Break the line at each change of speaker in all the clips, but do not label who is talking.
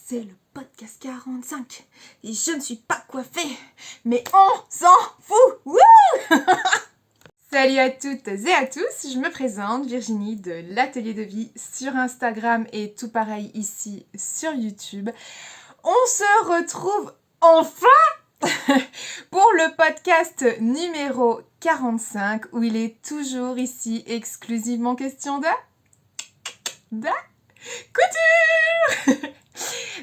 c'est le podcast 45 et je ne suis pas coiffée, mais on s'en fout. Wouh. Salut à toutes et à tous, je me présente Virginie de l'Atelier de Vie sur Instagram et tout pareil ici sur YouTube. On se retrouve enfin pour le podcast numéro 45 où il est toujours ici exclusivement question de couture.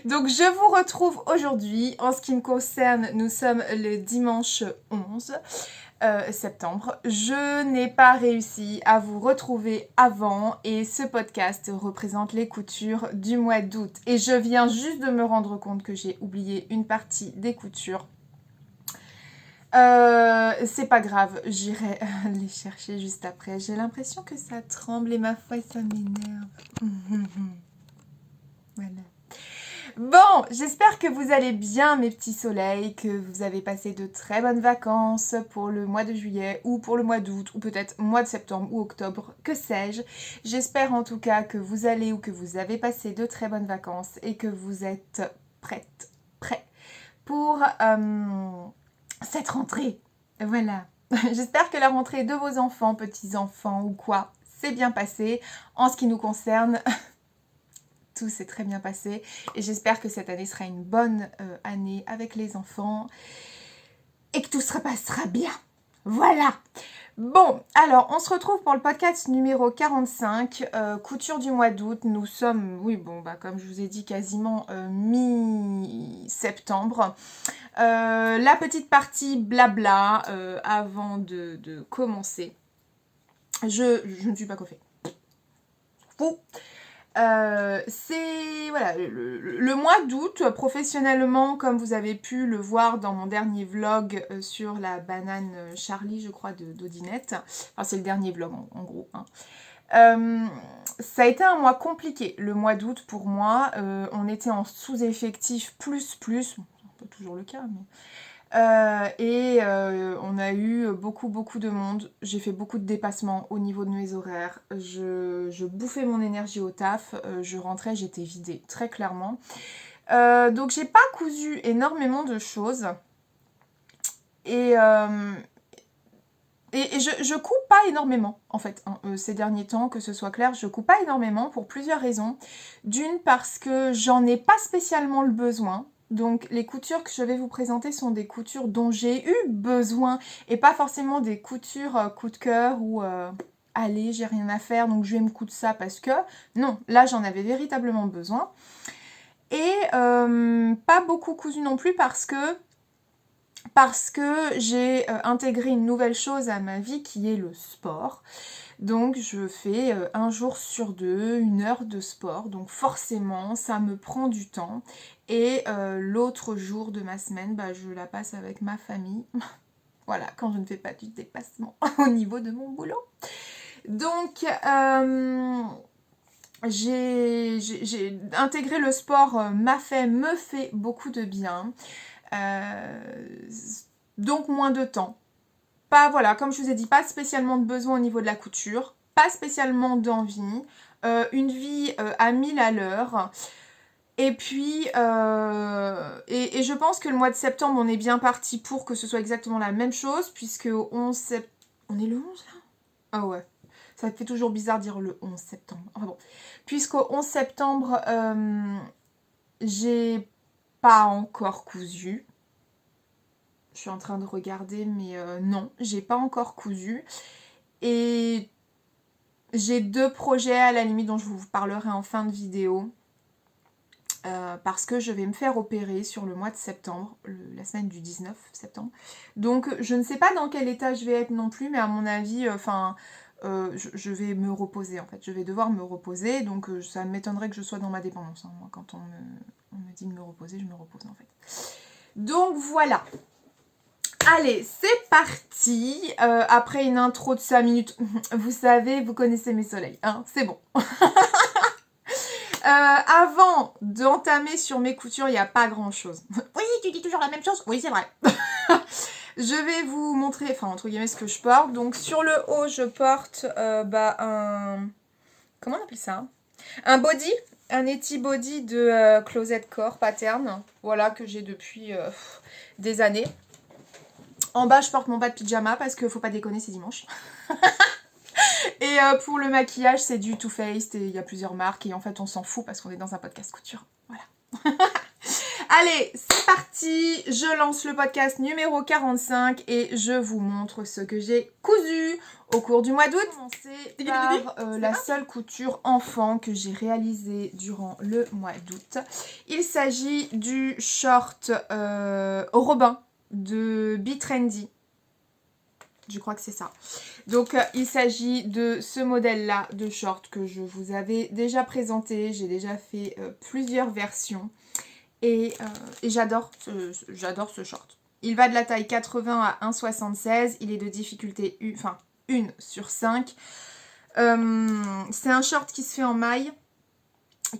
Donc je vous retrouve aujourd'hui. En ce qui me concerne, nous sommes le dimanche 11 septembre. Je n'ai pas réussi à vous retrouver avant et ce podcast représente les coutures du mois d'août. Et je viens juste de me rendre compte que j'ai oublié une partie des coutures. C'est pas grave, j'irai les chercher juste après. J'ai l'impression que ça tremble et ma foi ça m'énerve. Voilà. Bon, j'espère que vous allez bien mes petits soleils, que vous avez passé de très bonnes vacances pour le mois de juillet ou pour le mois d'août ou peut-être mois de septembre ou octobre, que sais-je. J'espère en tout cas que vous allez ou que vous avez passé de très bonnes vacances et que vous êtes prêts pour cette rentrée. Voilà. J'espère que la rentrée de vos enfants, petits-enfants ou quoi, s'est bien passée. En ce qui nous concerne, tout s'est très bien passé et j'espère que cette année sera une bonne année avec les enfants et que tout se passera bien. Voilà. Bon, alors on se retrouve pour le podcast numéro 45, couture du mois d'août. Nous sommes, oui bon, bah comme je vous ai dit, quasiment mi-septembre. La petite partie blabla avant de commencer. Je ne suis pas coiffée. Fou. C'est voilà, le mois d'août, professionnellement, comme vous avez pu le voir dans mon dernier vlog sur la banane Charlie, je crois, d'Odinette. Enfin, c'est le dernier vlog, en gros. Hein. Ça a été un mois compliqué, le mois d'août, pour moi. On était en sous-effectif plus. Bon, c'est pas toujours le cas, mais... on a eu beaucoup de monde. J'ai fait beaucoup de dépassements au niveau de mes horaires. Je bouffais mon énergie au taf. Je rentrais, j'étais vidée, très clairement. Donc j'ai pas cousu énormément de choses. Et je couds pas énormément, en fait, hein, ces derniers temps, que ce soit clair. Je couds pas énormément pour plusieurs raisons. D'une, parce que j'en ai pas spécialement le besoin. Donc les coutures que je vais vous présenter sont des coutures dont j'ai eu besoin et pas forcément des coutures coup de cœur ou allez j'ai rien à faire donc je vais me coudre ça parce que non, là j'en avais véritablement besoin et pas beaucoup cousu non plus parce que j'ai intégré une nouvelle chose à ma vie qui est le sport. Donc je fais un jour sur deux, 1 heure de sport. Donc forcément, ça me prend du temps. Et l'autre jour de ma semaine, bah, je la passe avec ma famille. Voilà, quand je ne fais pas du dépassement au niveau de mon boulot. Donc j'ai intégré le sport, me fait beaucoup de bien. Donc moins de temps. Pas, voilà, comme je vous ai dit, pas spécialement de besoin au niveau de la couture, pas spécialement d'envie, une vie à 1000 à l'heure. Et puis, et je pense que le mois de septembre, on est bien parti pour que ce soit exactement la même chose, puisque au 11 septembre... On est le 11 là ? Ah ouais, ça fait toujours bizarre de dire le 11 septembre. Enfin bon, puisqu'au 11 septembre, j'ai pas encore cousu. Je suis en train de regarder, mais non, j'ai pas encore cousu. Et j'ai 2 projets à la limite dont je vous parlerai en fin de vidéo. Parce que je vais me faire opérer sur le mois de septembre, la semaine du 19 septembre. Donc je ne sais pas dans quel état je vais être non plus, mais à mon avis, je vais me reposer en fait. Je vais devoir me reposer, donc ça m'étonnerait que je sois dans ma dépendance. Hein. Moi, quand on me dit de me reposer, je me repose en fait. Donc voilà. Allez, c'est parti. Après une intro de 5 minutes, vous savez, vous connaissez mes soleils, hein, c'est bon. Avant d'entamer sur mes coutures, il n'y a pas grand chose. Oui, tu dis toujours la même chose. Oui, c'est vrai. Je vais vous montrer, enfin, entre guillemets, ce que je porte. Donc, sur le haut, je porte un... Comment on appelle ça ? Un body un Eti-Body de Closet Core Pattern. Voilà, que j'ai depuis des années. En bas, je porte mon bas de pyjama parce qu'il faut pas déconner, c'est dimanche. Et pour le maquillage, c'est du Too Faced et il y a plusieurs marques. Et en fait, on s'en fout parce qu'on est dans un podcast couture. Voilà. Allez, c'est parti. Je lance le podcast numéro 45 et je vous montre ce que j'ai cousu au cours du mois d'août. Commencer par la seule couture enfant que j'ai réalisée durant le mois d'août. Il s'agit du short Robin de Be Trendy. Je crois que c'est ça. Donc, il s'agit de ce modèle-là de short que je vous avais déjà présenté. J'ai déjà fait plusieurs versions. Et j'adore ce short. Il va de la taille 80 à 1,76. Il est de difficulté 1 sur 5. C'est un short qui se fait en maille.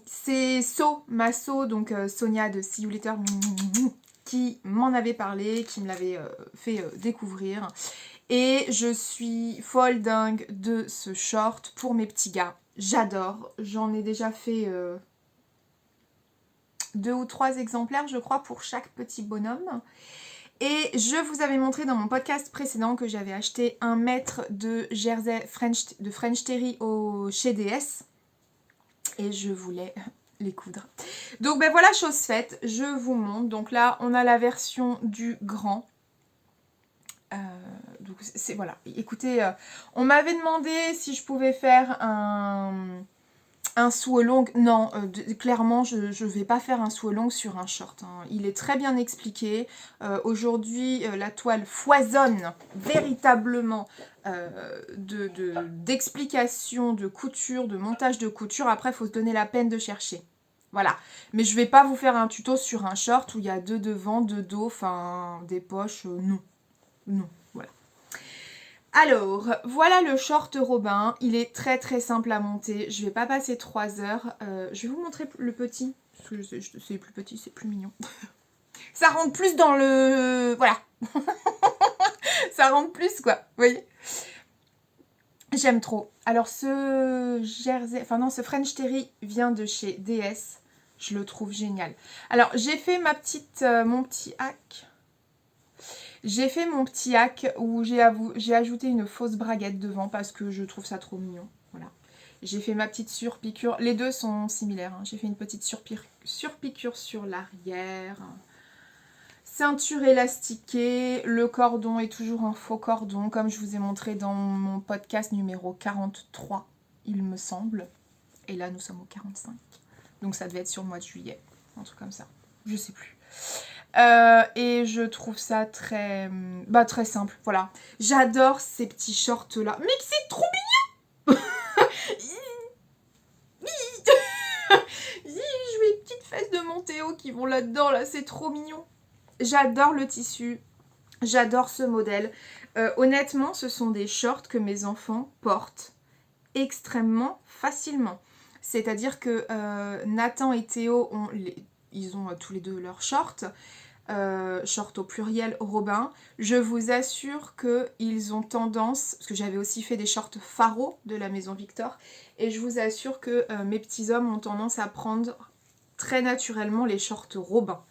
C'est ma donc Sonia de See You Later, qui m'en avait parlé, qui me l'avait fait découvrir. Et je suis folle dingue de ce short pour mes petits gars. J'adore. J'en ai déjà fait 2 ou 3 exemplaires, je crois, pour chaque petit bonhomme. Et je vous avais montré dans mon podcast précédent que j'avais acheté un mètre de jersey de French Terry chez DS. Et je voulais les coudre. Donc ben voilà, chose faite, je vous montre. Donc là, on a la version du grand. Donc c'est voilà. Écoutez, on m'avait demandé si je pouvais faire un sous long. Non, clairement, je ne vais pas faire un sous long sur un short. Hein. Il est très bien expliqué. Aujourd'hui, la toile foisonne véritablement d'explications, de couture, de montage de couture. Après, il faut se donner la peine de chercher. Voilà. Mais je ne vais pas vous faire un tuto sur un short où il y a 2 devant, 2 dos, enfin des poches. Non. Non. Voilà. Alors, voilà le short Robin. Il est très très simple à monter. Je vais pas passer 3 heures. Je vais vous montrer le petit. Parce que c'est plus petit, c'est plus mignon. Ça rentre plus dans le... Voilà. Ça rentre plus, quoi. Vous voyez ? J'aime trop. Alors, ce jersey... Enfin non, ce French Terry vient de chez DS. Je le trouve génial. Alors, j'ai fait mon petit hack. J'ai fait mon petit hack où j'ai ajouté une fausse braguette devant parce que je trouve ça trop mignon. Voilà. J'ai fait ma petite surpiqûre. Les deux sont similaires. Hein. J'ai fait une petite surpiqûre sur l'arrière. Ceinture élastiquée. Le cordon est toujours un faux cordon comme je vous ai montré dans mon podcast numéro 43, il me semble. Et là, nous sommes au 45. Donc ça devait être sur le mois de juillet. Un truc comme ça. Je sais plus. Et je trouve ça très simple, voilà. J'adore ces petits shorts là. Mais c'est trop mignon. Je vais les petites fesses de mon Théo qui vont là-dedans, là, c'est trop mignon. J'adore le tissu, j'adore ce modèle. Honnêtement, ce sont des shorts que mes enfants portent extrêmement facilement. C'est-à-dire que Nathan et Théo ils ont tous les deux leurs shorts. Short au pluriel Robin, je vous assure qu'ils ont tendance, parce que j'avais aussi fait des shorts Faro de la maison Victor, et je vous assure que mes petits hommes ont tendance à prendre très naturellement les shorts Robin.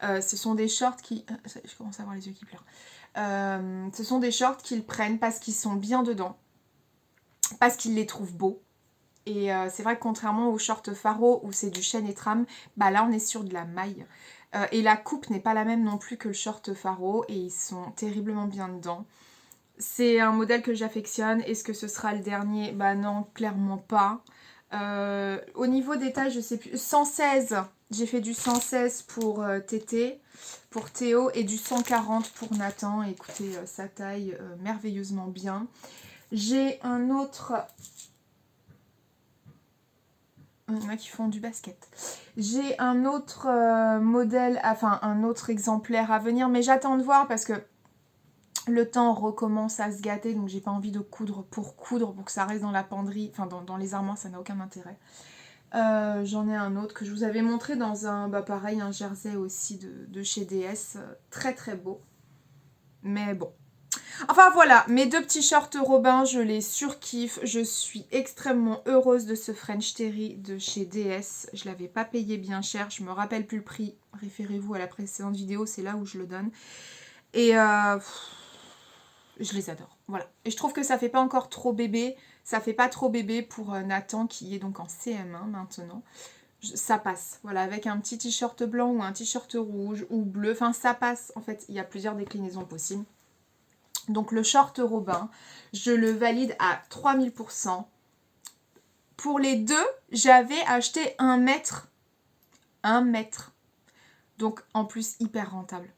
Ce sont des shorts qui... Je commence à avoir les yeux qui pleurent. Ce sont des shorts qu'ils prennent parce qu'ils sont bien dedans, parce qu'ils les trouvent beaux. Et c'est vrai que contrairement aux shorts Faro où c'est du chêne et trame, bah là on est sur de la maille. Et la coupe n'est pas la même non plus que le short Faro et ils sont terriblement bien dedans. C'est un modèle que j'affectionne. Est-ce que ce sera le dernier ? Bah non, clairement pas. Au niveau des tailles, je sais plus. 116, j'ai fait du 116 pour Tété, pour Théo et du 140 pour Nathan. Écoutez, ça taille merveilleusement bien. J'ai un autre... Il y en a qui font du basket. J'ai un autre modèle, enfin un autre exemplaire à venir, mais j'attends de voir parce que le temps recommence à se gâter, donc j'ai pas envie de coudre pour que ça reste dans la penderie, enfin dans les armoires, ça n'a aucun intérêt. J'en ai un autre que je vous avais montré dans un, pareil, un jersey aussi de chez DS, très très beau. Mais bon. Enfin voilà, mes 2 petits shorts Robin, je les surkiffe. Je suis extrêmement heureuse de ce French Terry de chez DS. Je l'avais pas payé bien cher, je me rappelle plus le prix. Référez-vous à la précédente vidéo, c'est là où je le donne. Et je les adore, voilà. Et je trouve que ça fait pas encore trop bébé. Ça fait pas trop bébé pour Nathan qui est donc en CM1 maintenant. Ça passe, voilà, avec un petit t-shirt blanc ou un t-shirt rouge ou bleu. Enfin, ça passe. En fait, il y a plusieurs déclinaisons possibles. Donc le short Robin, je le valide à 3000%. Pour les deux, j'avais acheté 1 mètre. 1 mètre. Donc en plus hyper rentable.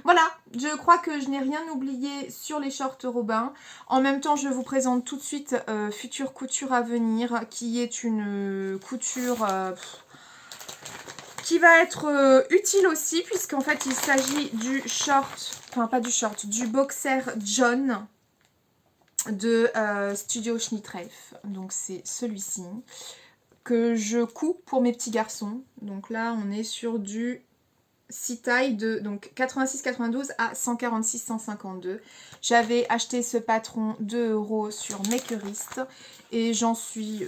Voilà, je crois que je n'ai rien oublié sur les shorts Robin. En même temps, je vous présente tout de suite Future Couture à venir, qui est une couture qui va être utile aussi, puisqu'en fait il s'agit du short, enfin pas du short, du boxer John de Studio Schnittreif. Donc c'est celui-ci que je couds pour mes petits garçons. Donc là on est sur du 6 tailles de donc 86,92 à 146,152. J'avais acheté ce patron 2 € sur Makerist et j'en suis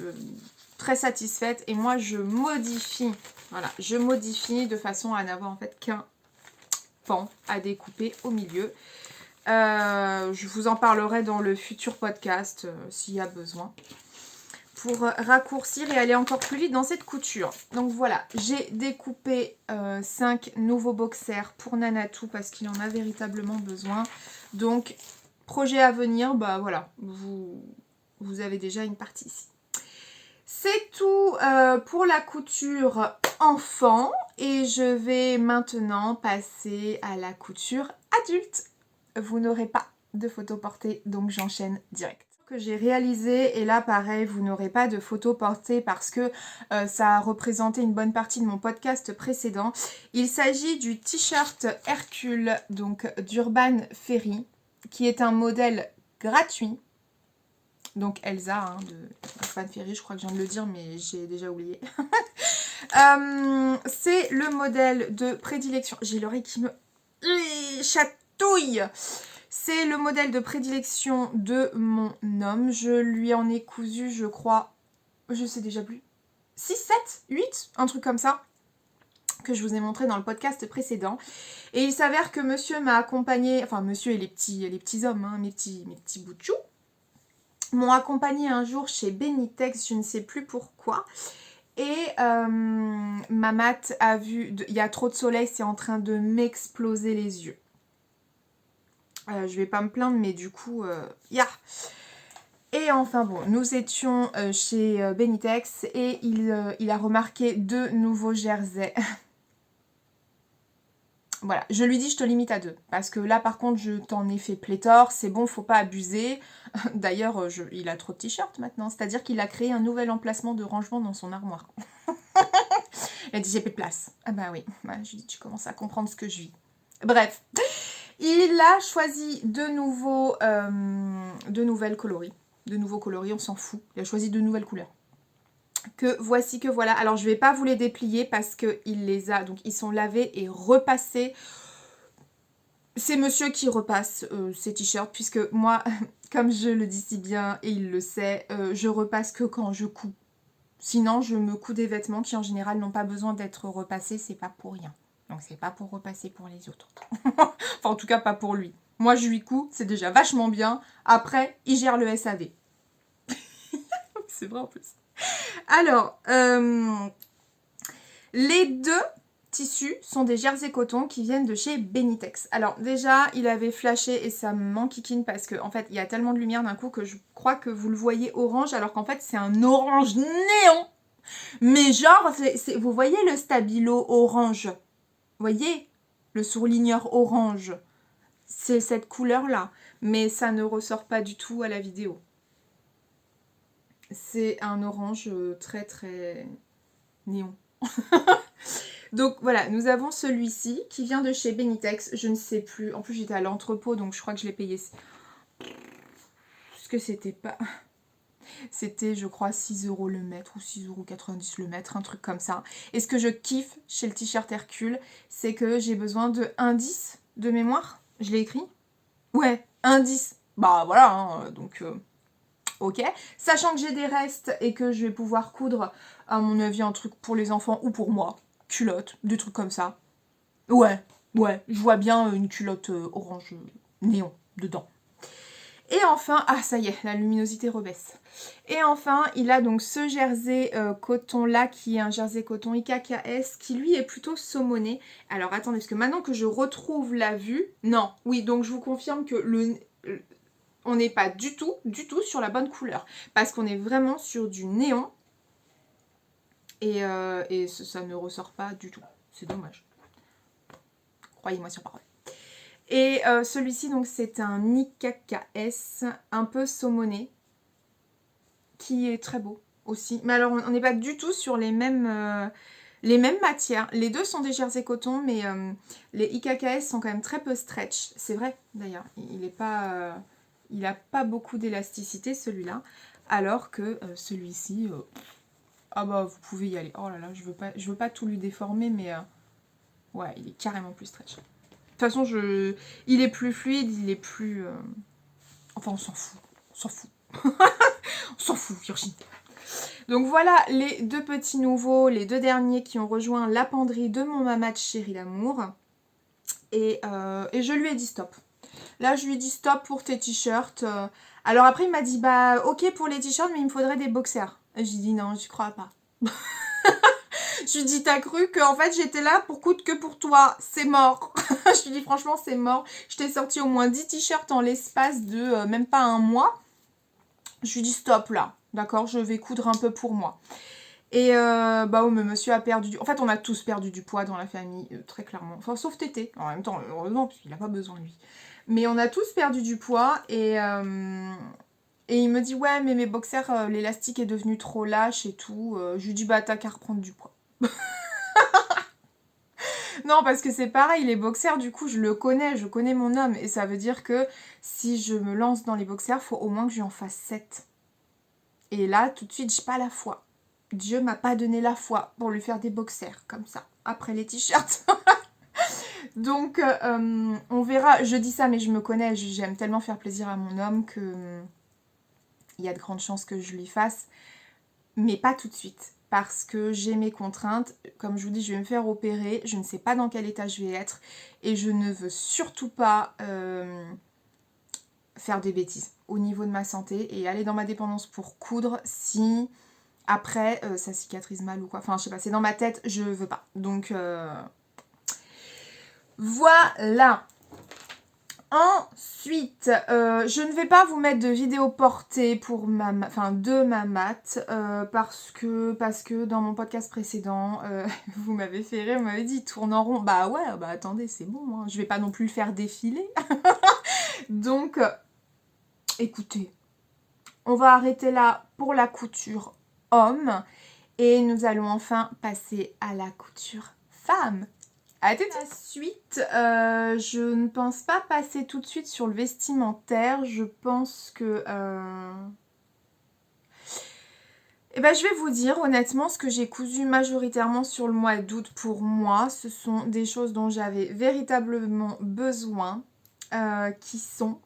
très satisfaite. Et moi je modifie, voilà, je modifie de façon à n'avoir en fait qu'un pan à découper au milieu. Je vous en parlerai dans le futur podcast s'il y a besoin, pour raccourcir et aller encore plus vite dans cette couture. Donc voilà, j'ai découpé 5 nouveaux boxers pour Nanatou parce qu'il en a véritablement besoin. Donc projet à venir, bah voilà, vous avez déjà une partie ici. C'est tout pour la couture enfant et je vais maintenant passer à la couture adulte. Vous n'aurez pas de photo portée, donc j'enchaîne direct. Que j'ai réalisé, et là pareil, vous n'aurez pas de photo portée parce que ça a représenté une bonne partie de mon podcast précédent. Il s'agit du t-shirt Hercule, donc d'Urban Ferry, qui est un modèle gratuit. Donc Elsa, hein, de Urban Ferry, je crois que je viens de le dire, mais j'ai déjà oublié. C'est le modèle de prédilection. J'ai l'oreille qui me chatouille. C'est le modèle de prédilection de mon homme. Je lui en ai cousu, je crois, je sais déjà plus, 6, 7, 8, un truc comme ça, que je vous ai montré dans le podcast précédent. Et il s'avère que monsieur m'a accompagné, enfin monsieur et les petits hommes, hein, mes petits bouts de chou, m'ont accompagné un jour chez Benitex, je ne sais plus pourquoi. Et ma mat a vu, il y a trop de soleil, c'est en train de m'exploser les yeux. Je vais pas me plaindre, mais du coup, Et enfin bon, nous étions chez Benitex et il a remarqué 2 nouveaux jerseys. Voilà, je lui dis je te limite à 2. Parce que là par contre je t'en ai fait pléthore, c'est bon, faut pas abuser. D'ailleurs, il a trop de t-shirts maintenant, c'est-à-dire qu'il a créé un nouvel emplacement de rangement dans son armoire. Il a dit j'ai plus de place. Ah bah oui, ouais, je lui dis tu commences à comprendre ce que je vis. Bref. Il a choisi de nouvelles coloris. De nouveaux coloris, on s'en fout. Il a choisi de nouvelles couleurs. Que voici, que voilà. Alors, je ne vais pas vous les déplier parce qu'il les a... Donc, ils sont lavés et repassés. C'est monsieur qui repasse ces t-shirts puisque moi, comme je le dis si bien et il le sait, je repasse que quand je couds. Sinon, je me couds des vêtements qui, en général, n'ont pas besoin d'être repassés. C'est pas pour rien. Donc c'est pas pour repasser pour les autres. Enfin en tout cas pas pour lui. Moi je lui couds, c'est déjà vachement bien. Après, il gère le SAV. C'est vrai en plus. Alors, les 2 tissus sont des jersey coton qui viennent de chez Benitex. Alors déjà, il avait flashé et ça m'enquiquine parce que en fait, il y a tellement de lumière d'un coup que je crois que vous le voyez orange alors qu'en fait, c'est un orange néon. Mais genre, vous voyez le stabilo orange? Vous voyez, le surligneur orange, c'est cette couleur-là, mais ça ne ressort pas du tout à la vidéo. C'est un orange très très néon. Donc voilà, nous avons celui-ci qui vient de chez Benitex, je ne sais plus, en plus j'étais à l'entrepôt donc je crois que je l'ai payé. Parce que c'était pas... C'était, je crois, 6 € le mètre ou 6,90 € le mètre, un truc comme ça. Et ce que je kiffe chez le t-shirt Hercule, c'est que j'ai besoin de indices de mémoire. Je l'ai écrit? Ouais, indice, bah voilà, hein, donc ok. Sachant que j'ai des restes et que je vais pouvoir coudre, à mon avis, un truc pour les enfants ou pour moi, culotte, des trucs comme ça. Ouais, je vois bien une culotte orange néon dedans. Et enfin, ah ça y est, la luminosité rebaisse. Et enfin, il a donc ce jersey coton là, qui est un jersey coton IKKS, qui lui est plutôt saumonné. Alors attendez, parce que maintenant que je retrouve la vue, non, oui, donc je vous confirme que on n'est pas du tout sur la bonne couleur. Parce qu'on est vraiment sur du néon. Et ça ne ressort pas du tout. C'est dommage. Croyez-moi sur parole. Et celui-ci, donc, c'est un IKKS, un peu saumonné, qui est très beau aussi. Mais alors, on n'est pas du tout sur les mêmes matières. Les deux sont des jersey coton, mais les IKKS sont quand même très peu stretch. C'est vrai, d'ailleurs. Il n'a pas beaucoup d'élasticité, celui-là. Alors que celui-ci... ah bah, vous pouvez y aller. Oh là là, je veux pas tout lui déformer, mais... ouais, il est carrément plus stretch. De toute façon, il est plus fluide, il est plus... Enfin, on s'en fout. On s'en fout. On s'en fout, Virginie. Donc voilà les deux petits nouveaux, les deux derniers qui ont rejoint la penderie de mon mamat Chéri l'amour. Et je lui ai dit stop. Là, je lui ai dit stop pour tes t-shirts. Alors après, il m'a dit, bah ok pour les t-shirts, mais il me faudrait des boxers. Et j'ai dit non, j'y crois pas. Je lui dis, t'as cru qu'en fait j'étais là pour coûte que pour toi, c'est mort. Je lui dis franchement c'est mort. Je t'ai sorti au moins 10 t-shirts en l'espace de même pas un mois. Je lui dis stop là, d'accord, je vais coudre un peu pour moi. Et bah oh, mais monsieur a perdu du... En fait on a tous perdu du poids dans la famille, très clairement. Enfin sauf Tété, en même temps, heureusement, parce qu'il n'a pas besoin lui. Mais on a tous perdu du poids et il me dit ouais mais mes boxers, l'élastique est devenu trop lâche et tout. Je lui dis bah t'as qu'à reprendre du poids. Non, parce que c'est pareil, les boxers, du coup, je connais mon homme. Et ça veut dire que si je me lance dans les boxers, il faut au moins que j'en fasse 7. Et là, tout de suite, j'ai pas la foi. Dieu m'a pas donné la foi pour lui faire des boxers, comme ça, après les t-shirts. Donc, on verra. Je dis ça, mais je me connais. J'aime tellement faire plaisir à mon homme que il y a de grandes chances que je lui fasse. Mais pas tout de suite. Parce que j'ai mes contraintes, comme je vous dis, je vais me faire opérer, je ne sais pas dans quel état je vais être, et je ne veux surtout pas faire des bêtises au niveau de ma santé, et aller dans ma dépendance pour coudre si après ça cicatrise mal ou quoi. Enfin, je sais pas, c'est dans ma tête, je veux pas. Donc, voilà. Ensuite, je ne vais pas vous mettre de vidéo portée pour de ma mat parce que dans mon podcast précédent, vous m'avez fait rire, vous m'avez dit tourne en rond. Bah ouais, bah attendez, c'est bon, hein. Je vais pas non plus le faire défiler. Donc, écoutez, on va arrêter là pour la couture homme et nous allons enfin passer à la couture femme. À tout de suite, je ne pense pas passer tout de suite sur le vestimentaire. Je pense que... Eh ben, je vais vous dire honnêtement ce que j'ai cousu majoritairement sur le mois d'août pour moi. Ce sont des choses dont j'avais véritablement besoin, qui sont...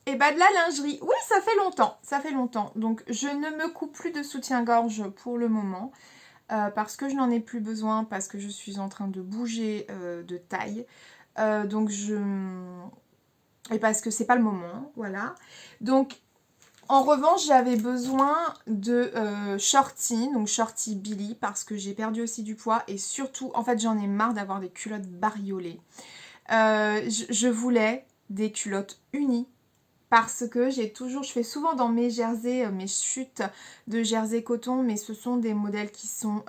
Et bah de la lingerie. Oui, ça fait longtemps. Donc je ne me coupe plus de soutien-gorge pour le moment. Parce que je n'en ai plus besoin, parce que je suis en train de bouger de taille. Et parce que c'est pas le moment, voilà. Donc, en revanche, j'avais besoin de shorty, donc shorty Billy, parce que j'ai perdu aussi du poids. Et surtout, en fait, j'en ai marre d'avoir des culottes bariolées. Je voulais des culottes unies. Parce que je fais souvent dans mes jerseys, mes chutes de jersey coton, mais ce sont des modèles qui sont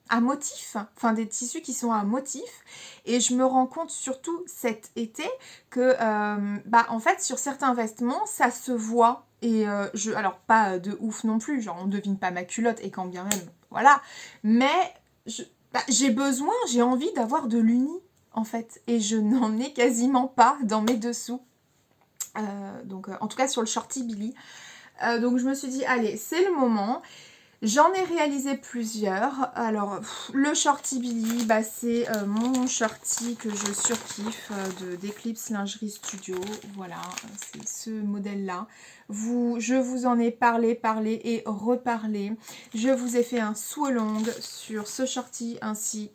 à motif, enfin des tissus qui sont à motif, et je me rends compte surtout cet été que en fait sur certains vêtements ça se voit, et alors pas de ouf non plus, genre on devine pas ma culotte, et quand bien même, voilà, mais j'ai envie d'avoir de l'uni en fait, et je n'en ai quasiment pas dans mes dessous. Donc en tout cas sur le shorty Billy. Donc je me suis dit allez, c'est le moment. J'en ai réalisé plusieurs. Alors, le shorty Billy, bah, c'est mon shorty que je surkiffe d'Eclipse Lingerie Studio. Voilà, c'est ce modèle-là. Je vous en ai parlé et reparlé. Je vous ai fait un sous-long sur ce shorty ainsi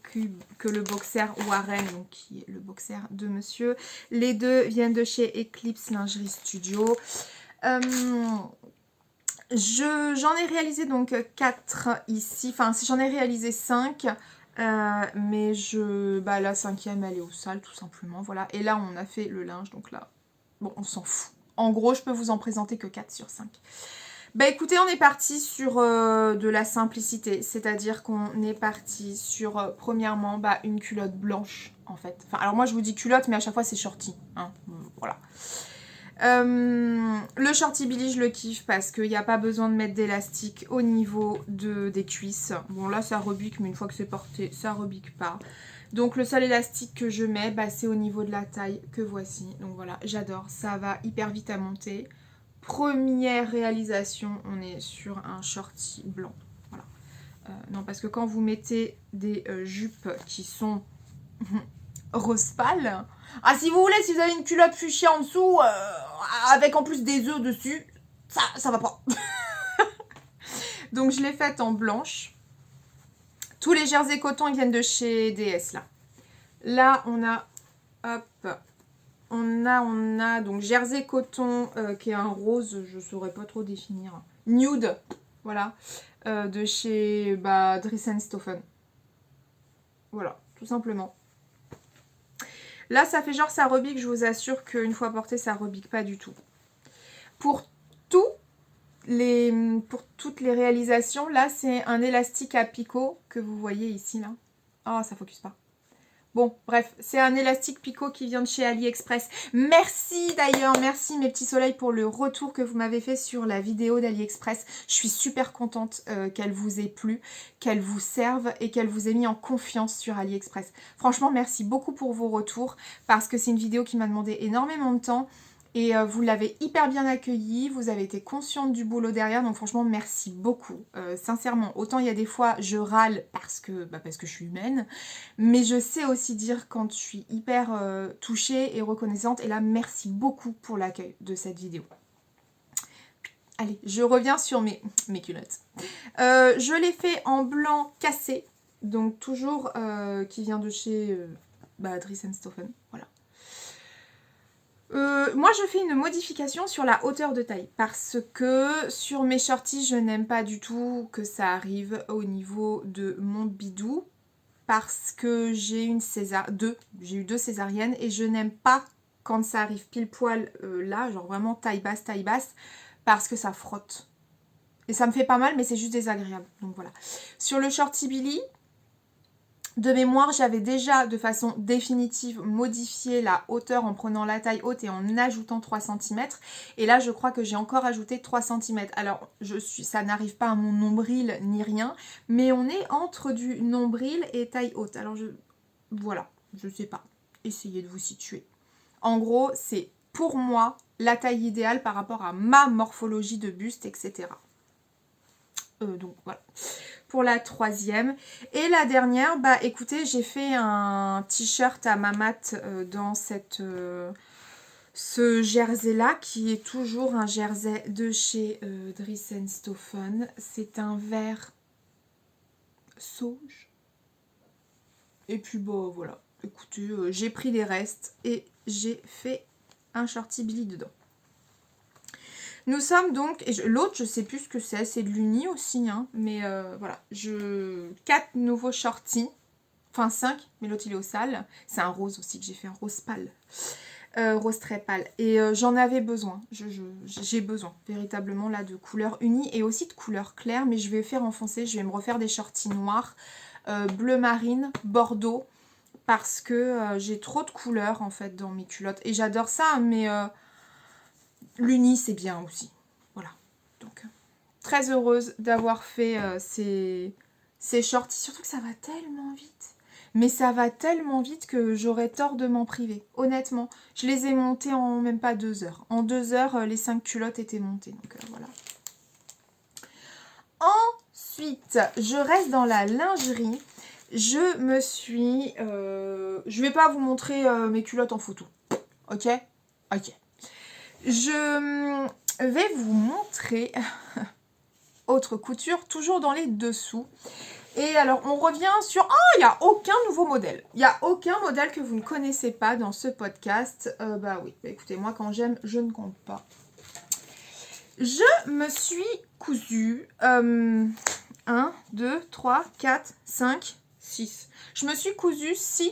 que le boxer Warren, donc qui est le boxer de monsieur. Les deux viennent de chez Eclipse Lingerie Studio. J'en ai réalisé donc 4 ici, enfin j'en ai réalisé 5, mais la cinquième elle est au sale tout simplement, voilà. Et là on a fait le linge, donc là, bon on s'en fout. En gros je peux vous en présenter que 4 sur 5. Bah écoutez, on est parti sur de la simplicité, c'est-à-dire qu'on est parti sur premièrement une culotte blanche en fait. Enfin alors moi je vous dis culotte mais à chaque fois c'est shorty, hein, voilà. Le shorty Billy je le kiffe parce qu'il n'y a pas besoin de mettre d'élastique au niveau des cuisses. Bon là ça rebique mais une fois que c'est porté ça rebique pas. Donc le seul élastique que je mets c'est au niveau de la taille que voici. Donc voilà, j'adore, ça va hyper vite à monter. Première réalisation, on est sur un shorty blanc. Voilà. Non parce que quand vous mettez des jupes qui sont rose pâle. Ah, si vous voulez, si vous avez une culotte fuchsia en dessous, avec en plus des œufs dessus, ça va pas. Donc, je l'ai faite en blanche. Tous les jersey coton, ils viennent de chez DS, là. Là, on a, hop, on a donc jersey coton, qui est un rose, je saurais pas trop définir. Nude, voilà, de chez Dries & Stephen. Voilà, tout simplement. Là, ça fait genre ça rebique, je vous assure qu'une fois porté, ça rebique pas du tout. Pour toutes les réalisations, là, c'est un élastique à picot que vous voyez ici, là. Oh, ça focus pas. Bon, bref, c'est un élastique picot qui vient de chez AliExpress. Merci d'ailleurs, merci mes petits soleils pour le retour que vous m'avez fait sur la vidéo d'AliExpress. Je suis super contente qu'elle vous ait plu, qu'elle vous serve et qu'elle vous ait mis en confiance sur AliExpress. Franchement, merci beaucoup pour vos retours parce que c'est une vidéo qui m'a demandé énormément de temps. Et vous l'avez hyper bien accueilli, vous avez été consciente du boulot derrière, donc franchement merci beaucoup. Sincèrement, autant il y a des fois je râle parce que je suis humaine, mais je sais aussi dire quand je suis hyper touchée et reconnaissante. Et là, merci beaucoup pour l'accueil de cette vidéo. Allez, je reviens sur mes culottes. Je l'ai fait en blanc cassé, donc toujours qui vient de chez Dries & Stephen, voilà. Moi je fais une modification sur la hauteur de taille parce que sur mes shorties je n'aime pas du tout que ça arrive au niveau de mon bidou parce que j'ai eu deux césariennes et je n'aime pas quand ça arrive pile poil là, genre vraiment taille basse parce que ça frotte et ça me fait pas mal mais c'est juste désagréable, donc voilà. Sur le shorty Billy, de mémoire, j'avais déjà de façon définitive modifié la hauteur en prenant la taille haute et en ajoutant 3 cm. Et là, je crois que j'ai encore ajouté 3 cm. Alors, ça n'arrive pas à mon nombril ni rien, mais on est entre du nombril et taille haute. Alors, voilà, je sais pas. Essayez de vous situer. En gros, c'est pour moi la taille idéale par rapport à ma morphologie de buste, etc. Donc voilà, pour la troisième. Et la dernière, écoutez, j'ai fait un t-shirt à Mamat dans ce jersey là, qui est toujours un jersey de chez Dries & Stephen. C'est un vert sauge. Et puis voilà, écoutez, j'ai pris les restes et j'ai fait un shorty Billy dedans. Nous sommes donc, l'autre je sais plus ce que c'est de l'uni aussi, hein, mais voilà, 4 nouveaux shorties, enfin 5, mais l'autre il est au sale, c'est un rose aussi que j'ai fait, un rose pâle, rose très pâle, et j'en avais besoin, j'ai besoin véritablement là de couleurs unies et aussi de couleurs claires, mais je vais faire enfoncer, je vais me refaire des shorties noirs, bleu marine, bordeaux, parce que j'ai trop de couleurs en fait dans mes culottes, et j'adore ça, mais... l'uni c'est bien aussi, voilà. Donc très heureuse d'avoir fait ces shorties, surtout que ça va tellement vite. Mais ça va tellement vite que j'aurais tort de m'en priver, honnêtement. Je les ai montés en même pas 2 heures. En 2 heures, les 5 culottes étaient montées, donc voilà. Ensuite, je reste dans la lingerie. Je me suis... je vais pas vous montrer mes culottes en photo. Ok? Ok. Je vais vous montrer autre couture, toujours dans les dessous. Et alors, on revient sur... Ah, il n'y a aucun nouveau modèle. Il n'y a aucun modèle que vous ne connaissez pas dans ce podcast. Bah oui, bah, écoutez, moi, quand j'aime, je ne compte pas. Je me suis cousue 1, 2, 3, 4, 5, 6. Je me suis cousue 6.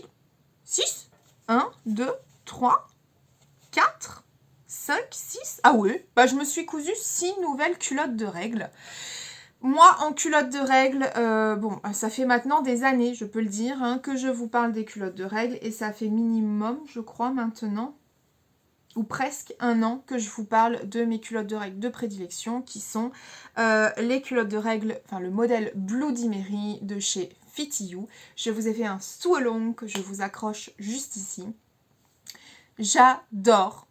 1, 2, 3, 4, 5, 6. Ah oui, bah je me suis cousu 6 nouvelles culottes de règles. Moi, en culottes de règles, bon, ça fait maintenant des années, je peux le dire, hein, que je vous parle des culottes de règles. Et ça fait minimum, je crois, maintenant, ou presque 1 an que je vous parle de mes culottes de règles de prédilection, qui sont les culottes de règles, enfin le modèle Bloody Mary de chez Fitty You. Je vous ai fait un sew-along que je vous accroche juste ici. J'adore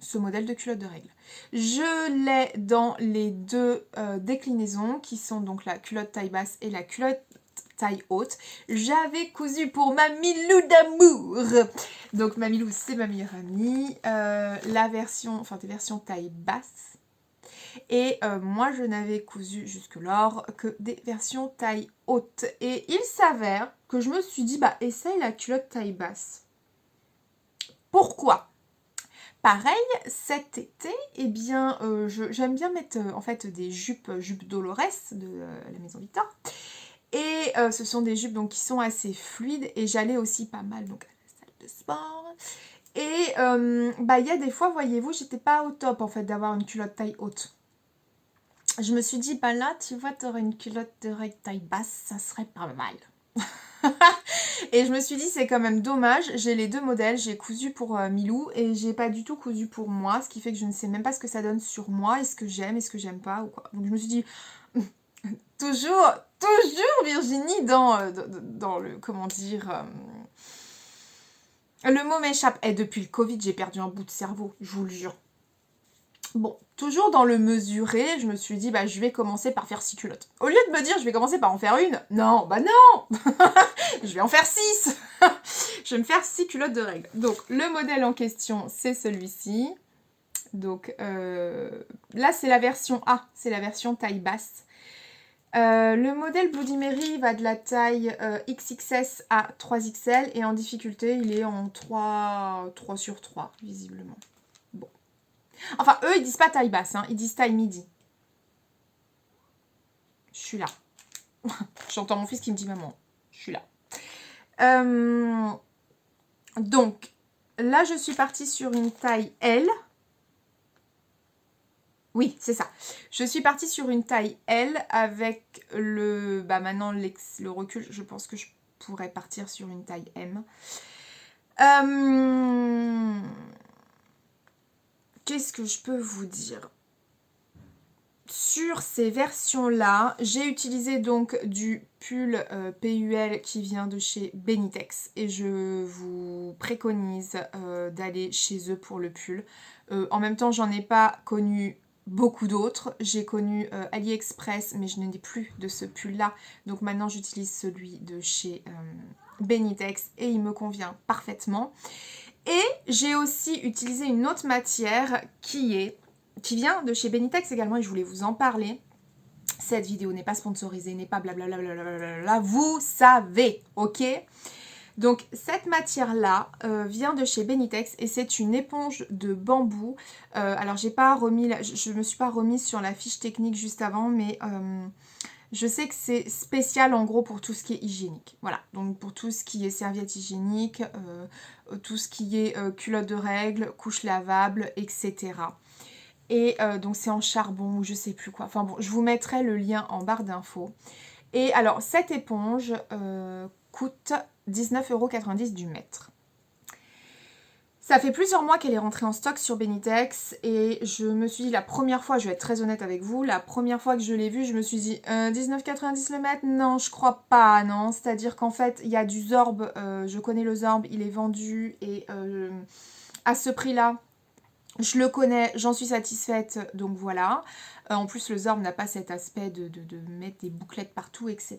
ce modèle de culotte de règles. Je l'ai dans les deux déclinaisons qui sont donc la culotte taille basse et la culotte taille haute. J'avais cousu pour ma Milou d'amour. Donc ma Milou, c'est ma meilleure amie. La version, enfin des versions taille basse. Et moi, je n'avais cousu jusque-là que des versions taille haute. Et il s'avère que je me suis dit, bah essaye la culotte taille basse. Pourquoi ? Pareil, cet été, eh bien, j'aime bien mettre en fait des jupes Dolores de la Maison Victor. Et ce sont des jupes donc, qui sont assez fluides et j'allais aussi pas mal donc, à la salle de sport. Et bah, y a des fois, voyez-vous, j'étais pas au top en fait d'avoir une culotte taille haute. Je me suis dit, bah là, tu vois, t'aurais une culotte de règle taille basse, ça serait pas mal. Et je me suis dit c'est quand même dommage, j'ai les deux modèles, j'ai cousu pour Milou et j'ai pas du tout cousu pour moi, ce qui fait que je ne sais même pas ce que ça donne sur moi, est-ce que j'aime pas ou quoi. Donc je me suis dit, toujours Virginie dans le, comment dire, le mot m'échappe. Et depuis le Covid j'ai perdu un bout de cerveau, je vous le jure. Bon, toujours dans le mesuré, je me suis dit, bah je vais commencer par faire 6 culottes. Au lieu de me dire, je vais commencer par en faire une, non, bah non. Je vais en faire 6. Je vais me faire 6 culottes de règles. Donc, le modèle en question, c'est celui-ci. Donc, là, c'est la version A, c'est la version taille basse. Le modèle Bloody Mary va de la taille XXS à 3XL et en difficulté, il est en 3 sur 3, visiblement. Bon. Enfin, eux, ils disent pas taille basse, hein, ils disent taille midi. Je suis là. J'entends mon fils qui me dit maman, je suis là. Donc, là, je suis partie sur une taille L. Oui, c'est ça. Je suis partie sur une taille L avec le... Bah maintenant, le recul, je pense que je pourrais partir sur une taille M. Qu'est-ce que je peux vous dire ? Sur ces versions-là, j'ai utilisé donc du pull PUL qui vient de chez Benitex et je vous préconise d'aller chez eux pour le pull. En même temps, j'en ai pas connu beaucoup d'autres. J'ai connu AliExpress, mais je n'ai plus de ce pull-là. Donc maintenant, j'utilise celui de chez Benitex et il me convient parfaitement. Et j'ai aussi utilisé une autre matière qui vient de chez Benitex également et je voulais vous en parler. Cette vidéo n'est pas sponsorisée, n'est pas blablabla, vous savez, ok ? Donc cette matière-là vient de chez Benitex et c'est une éponge de bambou. Alors j'ai pas remis, je me suis pas remise sur la fiche technique juste avant, mais je sais que c'est spécial en gros pour tout ce qui est hygiénique. Voilà, donc pour tout ce qui est serviette hygiénique, tout ce qui est culotte de règles, couche lavable, etc. Et donc c'est en charbon ou je sais plus quoi. Enfin bon, je vous mettrai le lien en barre d'infos. Et alors cette éponge coûte 19,90 € du mètre. Ça fait plusieurs mois qu'elle est rentrée en stock sur Benitex et je me suis dit la première fois, je vais être très honnête avec vous, la première fois que je l'ai vue, je me suis dit 19,90 € le mètre, non je crois pas, non. C'est-à-dire qu'en fait il y a du Zorb, je connais le Zorb, il est vendu et à ce prix-là, Je le connais, j'en suis satisfaite, donc voilà. En plus, le Zorb n'a pas cet aspect de mettre des bouclettes partout, etc.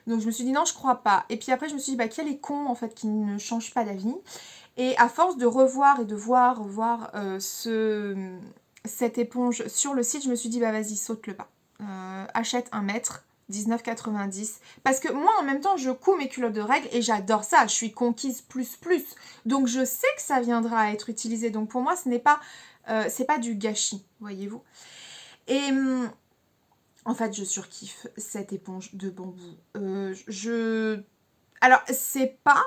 Donc je me suis dit non, je crois pas. Et puis après, je me suis dit, bah quel est con en fait qui ne change pas d'avis. Et à force de revoir et de voir cette éponge sur le site, je me suis dit, bah vas-y, saute le pas. Achète 1 mètre. 19,90. Parce que moi, en même temps, je couds mes culottes de règles et j'adore ça. Je suis conquise plus. Donc, je sais que ça viendra à être utilisé. Donc, pour moi, ce n'est pas, c'est pas du gâchis, voyez-vous. Et en fait, je surkiffe cette éponge de bambou. Alors, c'est pas...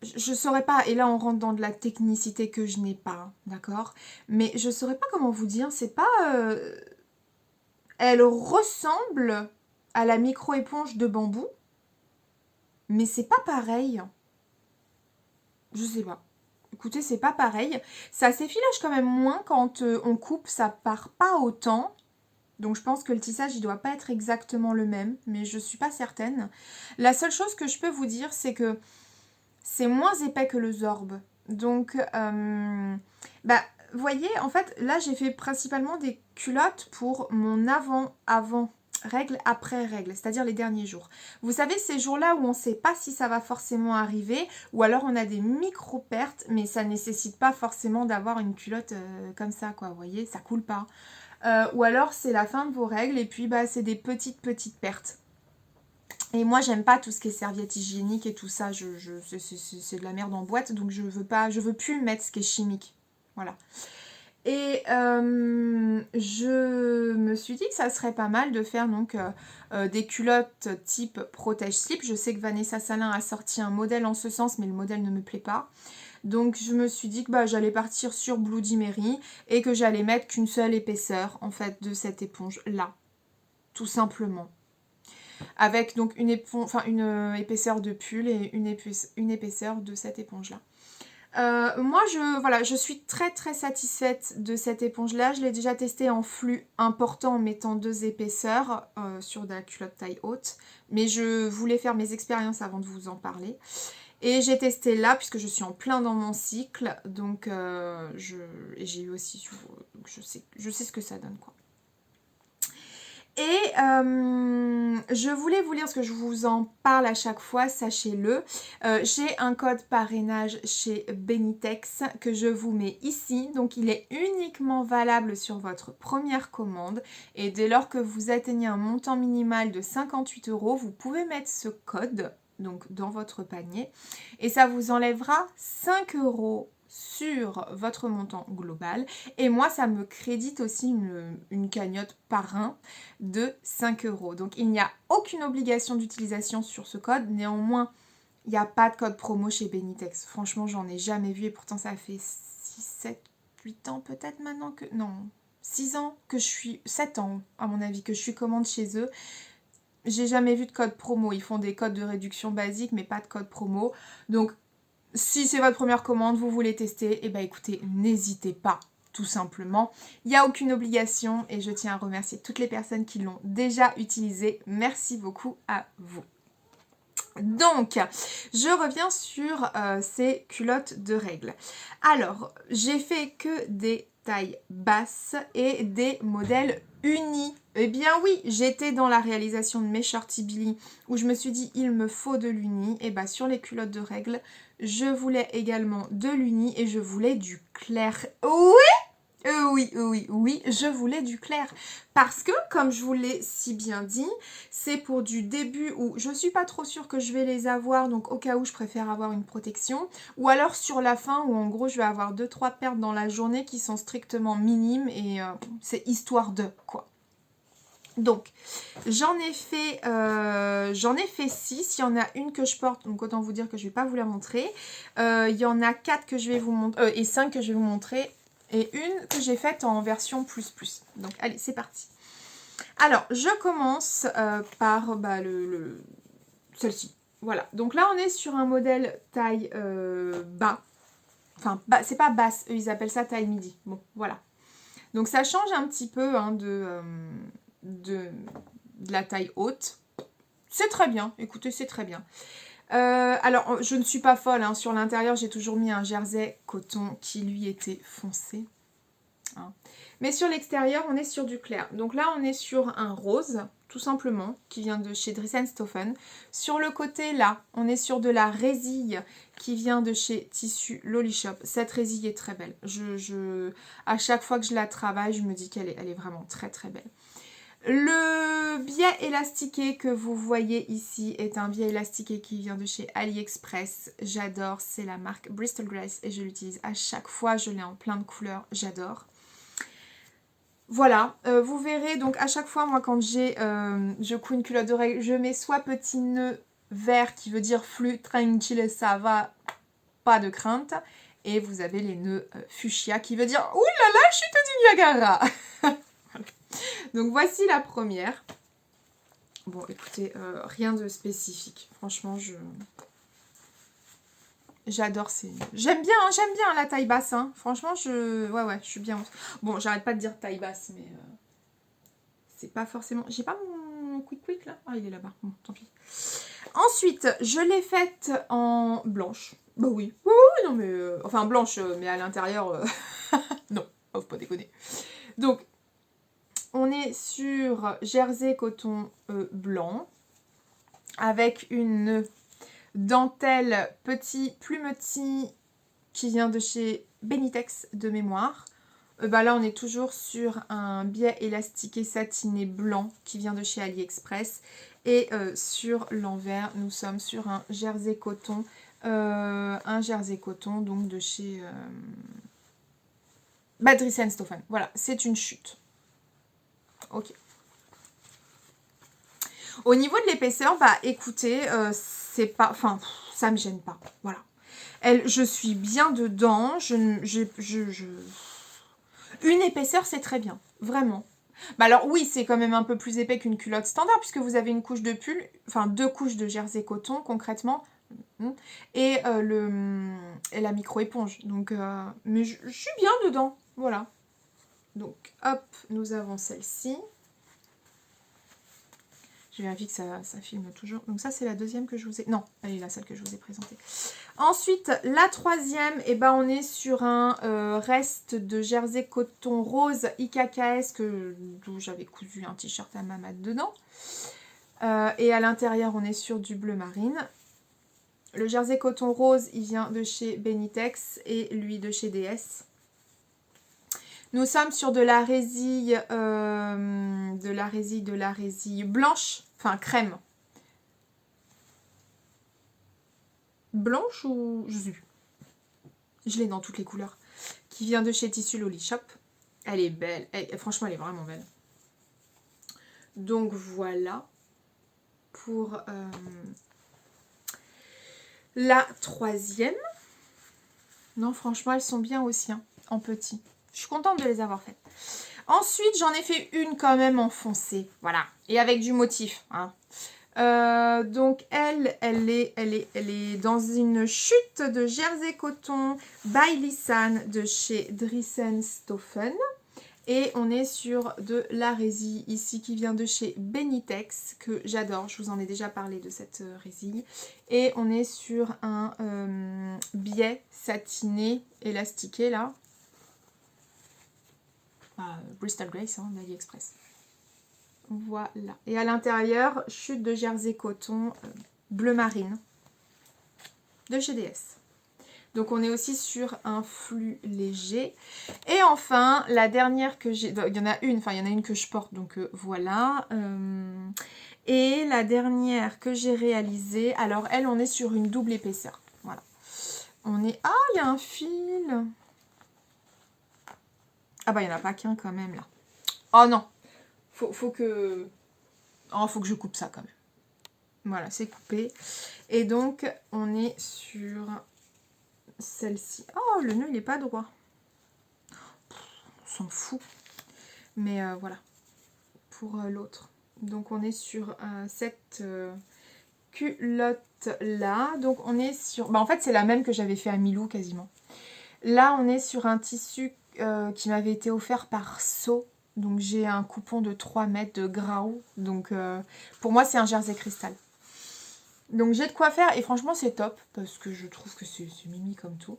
Je saurais pas, et là on rentre dans de la technicité que je n'ai pas, d'accord. Mais je saurais pas comment vous dire, c'est pas... Elle ressemble à la micro-éponge de bambou, mais c'est pas pareil. Je sais pas. Écoutez, c'est pas pareil. Ça s'effilage quand même moins quand on coupe, ça part pas autant. Donc je pense que le tissage, il doit pas être exactement le même, mais je suis pas certaine. La seule chose que je peux vous dire, c'est que c'est moins épais que le Zorb. Donc, bah, vous voyez, en fait, là, j'ai fait principalement des culottes pour mon avant règle, après règle, c'est-à-dire les derniers jours. Vous savez, ces jours-là où on ne sait pas si ça va forcément arriver, ou alors on a des micro-pertes, mais ça ne nécessite pas forcément d'avoir une culotte comme ça, quoi, vous voyez, ça coule pas. Ou alors c'est la fin de vos règles, et puis bah, c'est des petites pertes. Et moi, j'aime pas tout ce qui est serviette hygiénique et tout ça. C'est de la merde en boîte, donc je veux plus mettre ce qui est chimique. Voilà. Et je me suis dit que ça serait pas mal de faire donc des culottes type protège-slip. Je sais que Vanessa Salin a sorti un modèle en ce sens, mais le modèle ne me plaît pas. Donc je me suis dit que bah, j'allais partir sur Bloody Mary et que j'allais mettre qu'une seule épaisseur en fait de cette éponge là, tout simplement. Avec donc une épaisseur de pull et une épaisseur de cette éponge là. Moi je suis très satisfaite de cette éponge là. Je l'ai déjà testée en flux important en mettant 2 épaisseurs sur de la culotte taille haute, mais je voulais faire mes expériences avant de vous en parler. Et j'ai testé là puisque je suis en plein dans mon cycle, donc j'ai eu aussi, donc je sais ce que ça donne quoi. Et je voulais vous lire, parce que je vous en parle à chaque fois, sachez-le. J'ai un code parrainage chez Benitex que je vous mets ici. Donc il est uniquement valable sur votre première commande. Et dès lors que vous atteignez un montant minimal de 58 €, vous pouvez mettre ce code donc dans votre panier. Et ça vous enlèvera 5 € sur votre montant global. Et moi, ça me crédite aussi une cagnotte parrain de 5 €. Donc, il n'y a aucune obligation d'utilisation sur ce code. Néanmoins, il n'y a pas de code promo chez Benitex. Franchement, j'en ai jamais vu. Et pourtant, ça fait 6, 7, 8 ans peut-être maintenant que... Non, 6 ans que je suis... 7 ans, à mon avis, que je suis commande chez eux. J'ai jamais vu de code promo. Ils font des codes de réduction basiques, mais pas de code promo. Donc, si c'est votre première commande, vous voulez tester, et bah écoutez, n'hésitez pas, tout simplement. Il n'y a aucune obligation et je tiens à remercier toutes les personnes qui l'ont déjà utilisé. Merci beaucoup à vous. Donc, je reviens sur ces culottes de règles. Alors, j'ai fait que des tailles basses et des modèles unis. Eh bien oui, j'étais dans la réalisation de mes Shorty Billy où je me suis dit il me faut de l'uni. Et bah sur les culottes de règles, je voulais également de l'uni et je voulais du clair. Oui, je voulais du clair. Parce que, comme je vous l'ai si bien dit, c'est pour du début où je suis pas trop sûre que je vais les avoir, donc au cas où je préfère avoir une protection. Ou alors sur la fin où en gros je vais avoir 2-3 pertes dans la journée qui sont strictement minimes et c'est histoire de quoi. Donc, j'en ai fait 6. Il y en a une que je porte, donc autant vous dire que je ne vais pas vous la montrer. Il y en a 4 que je vais vous montrer, et 5 que je vais vous montrer. Et une que j'ai faite en version plus. Donc, allez, c'est parti. Alors, je commence par celle-ci. Voilà. Donc là, on est sur un modèle taille bas. Enfin, c'est pas basse, eux, ils appellent ça taille midi. Bon, voilà. Donc, ça change un petit peu hein, de la taille haute. C'est très bien, écoutez, c'est très bien. Alors, je ne suis pas folle, hein. Sur l'intérieur, j'ai toujours mis un jersey coton qui, lui, était foncé. hein. Mais sur l'extérieur, on est sur du clair. Donc là, on est sur un rose, tout simplement, qui vient de chez Dries & Stoffen. Sur le côté, là, on est sur de la résille qui vient de chez Tissu Lolishop. Cette résille est très belle. À chaque fois que je la travaille, je me dis qu'elle est vraiment très très belle. Le biais élastiqué que vous voyez ici est un biais élastiqué qui vient de chez AliExpress. J'adore, c'est la marque Bristol Grace et je l'utilise à chaque fois. Je l'ai en plein de couleurs, j'adore. Voilà, vous verrez, donc à chaque fois, moi, quand je couds une culotte de règle, je mets soit petit nœud vert qui veut dire flux, tranquille, ça va, pas de crainte. Et vous avez les nœuds fuchsia qui veut dire, ouh là là, chute du Niagara. Voilà. Donc voici la première. Bon, écoutez, rien de spécifique. Franchement, j'adore ces... J'aime bien la taille basse, hein. Franchement, ouais, je suis bien. Bon, j'arrête pas de dire taille basse, mais c'est pas forcément... J'ai pas mon quick là? Ah, il est là-bas. Bon, tant pis. Ensuite, je l'ai faite en blanche. Bah oui. Oui, non, mais... Enfin, blanche, mais à l'intérieur... non, faut pas déconner. Donc, on est sur jersey coton blanc, avec une dentelle petit plumetis qui vient de chez Benitex de mémoire. Là on est toujours sur un biais élastiqué satiné blanc qui vient de chez AliExpress. Et sur l'envers nous sommes sur un jersey coton. Donc de chez Dries & Stoffen. Voilà, c'est une chute. Ok. Au niveau de l'épaisseur, écoutez, c'est pas... Enfin, ça me gêne pas. Voilà. Je suis bien dedans. Une épaisseur, c'est très bien. Vraiment. Alors oui, c'est quand même un peu plus épais qu'une culotte standard, puisque vous avez une couche de pull, enfin 2 couches de jersey coton, concrètement, et la micro-éponge. Donc, mais je suis bien dedans. Voilà. Donc, hop, nous avons celle-ci. Je vérifie que ça filme toujours. Donc ça, c'est la deuxième que je vous ai... Non, elle est là, celle que je vous ai présentée. Ensuite, la troisième, on est sur un reste de jersey coton rose IKKS d'où j'avais cousu un t-shirt à maman dedans. Et à l'intérieur, on est sur du bleu marine. Le jersey coton rose, il vient de chez Benitex et lui de chez DS. Nous sommes sur de la résille blanche, enfin crème. Blanche ou... Je l'ai dans toutes les couleurs. Qui vient de chez Tissu Lolishop. Elle est belle. Franchement, elle est vraiment belle. Donc voilà. Pour la troisième. Non, franchement, elles sont bien aussi, hein, en petit. Je suis contente de les avoir faites. Ensuite, j'en ai fait une quand même en foncé. Voilà. Et avec du motif. Hein. Donc, elle est dans une chute de jersey coton by Lissan de chez Dries & Stoffen. Et on est sur de la résille ici qui vient de chez Benitex, que j'adore. Je vous en ai déjà parlé de cette résille. Et on est sur un biais satiné élastiqué là. Bristol Grace, hein, d'AliExpress. Voilà. Et à l'intérieur, chute de jersey coton bleu marine de chez DS. Donc on est aussi sur un flux léger. Et enfin, la dernière que j'ai... Il y en a une que je porte, donc voilà. Et la dernière que j'ai réalisée, alors elle, on est sur une double épaisseur. Voilà. On est... Ah, il y a un fil. Ah il n'y en a pas qu'un quand même, là. Oh non. Faut que... Oh, faut que je coupe ça quand même. Voilà, c'est coupé. Et donc, on est sur celle-ci. Oh, le nœud, il n'est pas droit. On s'en fout. Mais voilà. Pour l'autre. Donc, on est sur cette culotte-là. Donc, on est sur... en fait, c'est la même que j'avais fait à Milou, quasiment. Là, on est sur un tissu qui m'avait été offert par So. Donc, j'ai un coupon de 3 mètres de Grau. Donc, pour moi, c'est un jersey cristal. Donc j'ai de quoi faire et franchement c'est top parce que je trouve que c'est mimi comme tout.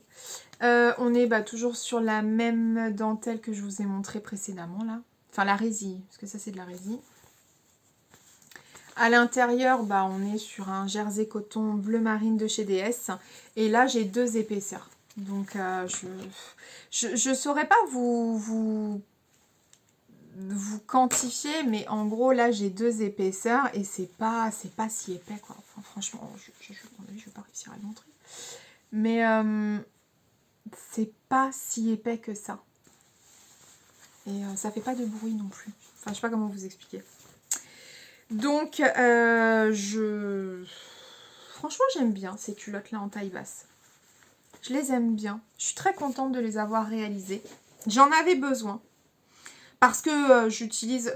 On est toujours sur la même dentelle que je vous ai montré précédemment là. Enfin la résille, parce que ça c'est de la résille. À l'intérieur, on est sur un jersey coton bleu marine de chez DS. Et là j'ai 2 épaisseurs. Donc je saurais pas vous quantifier, mais en gros là j'ai 2 épaisseurs et c'est pas si épais quoi. Enfin, franchement, je vais pas réussir à le montrer. Mais c'est pas si épais que ça. Et ça fait pas de bruit non plus. Enfin, je sais pas comment vous expliquer. Donc, franchement, j'aime bien ces culottes-là en taille basse. Je les aime bien. Je suis très contente de les avoir réalisées. J'en avais besoin. Parce que j'utilise,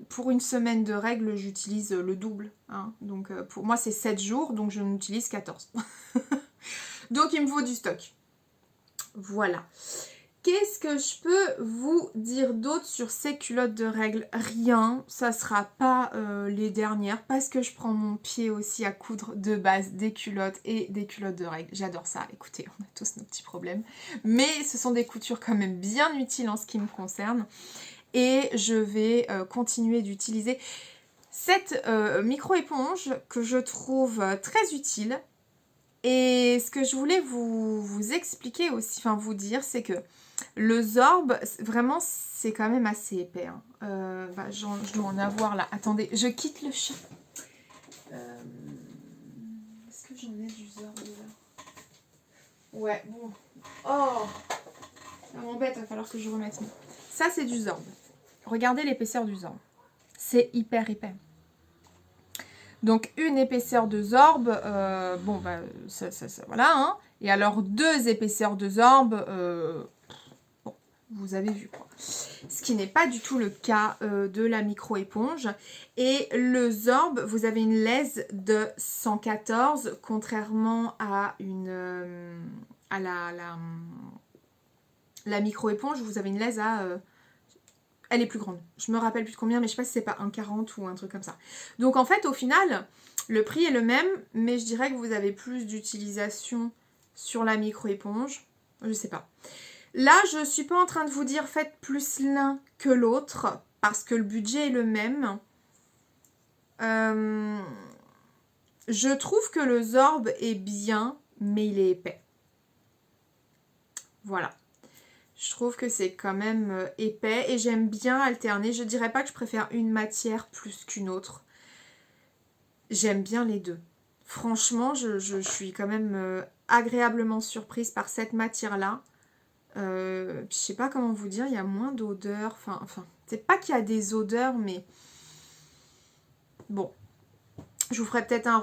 pour une semaine de règles, j'utilise le double. Hein. Donc, pour moi, c'est 7 jours, donc je n'utilise 14. Donc, il me faut du stock. Voilà. Qu'est-ce que je peux vous dire d'autre sur ces culottes de règles? Rien, ça sera pas les dernières parce que je prends mon pied aussi à coudre de base des culottes et des culottes de règles. J'adore ça, écoutez, on a tous nos petits problèmes. Mais ce sont des coutures quand même bien utiles en ce qui me concerne. Et je vais continuer d'utiliser cette micro-éponge que je trouve très utile. Et ce que je voulais vous expliquer aussi, vous dire, c'est que le Zorb, vraiment, c'est quand même assez épais. Hein. Je dois en avoir là. Attendez, je quitte le chat. Est-ce que j'en ai du Zorb là? Ouais, bon. Oh, ça m'embête, il va falloir que je remette. Ça, c'est du Zorb. Regardez l'épaisseur du Zorb. C'est hyper épais. Donc, une épaisseur de Zorb, ça, voilà. Hein. Et alors, 2 épaisseurs de Zorb, vous avez vu quoi. Ce qui n'est pas du tout le cas de la micro-éponge. Et le Zorb, vous avez une lèse de 114, contrairement à la micro-éponge, vous avez une lèse à... elle est plus grande. Je me rappelle plus de combien, mais je sais pas si c'est pas 1,40 ou un truc comme ça. Donc en fait, au final, le prix est le même, mais je dirais que vous avez plus d'utilisation sur la micro-éponge. Je sais pas. Là, je ne suis pas en train de vous dire faites plus l'un que l'autre, parce que le budget est le même. Je trouve que le Zorb est bien, mais il est épais. Voilà. Je trouve que c'est quand même épais et j'aime bien alterner. Je dirais pas que je préfère une matière plus qu'une autre. J'aime bien les deux. Franchement, je suis quand même agréablement surprise par cette matière-là. Je sais pas comment vous dire, il y a moins d'odeurs. Enfin, c'est pas qu'il y a des odeurs, mais bon. Je vous ferai peut-être un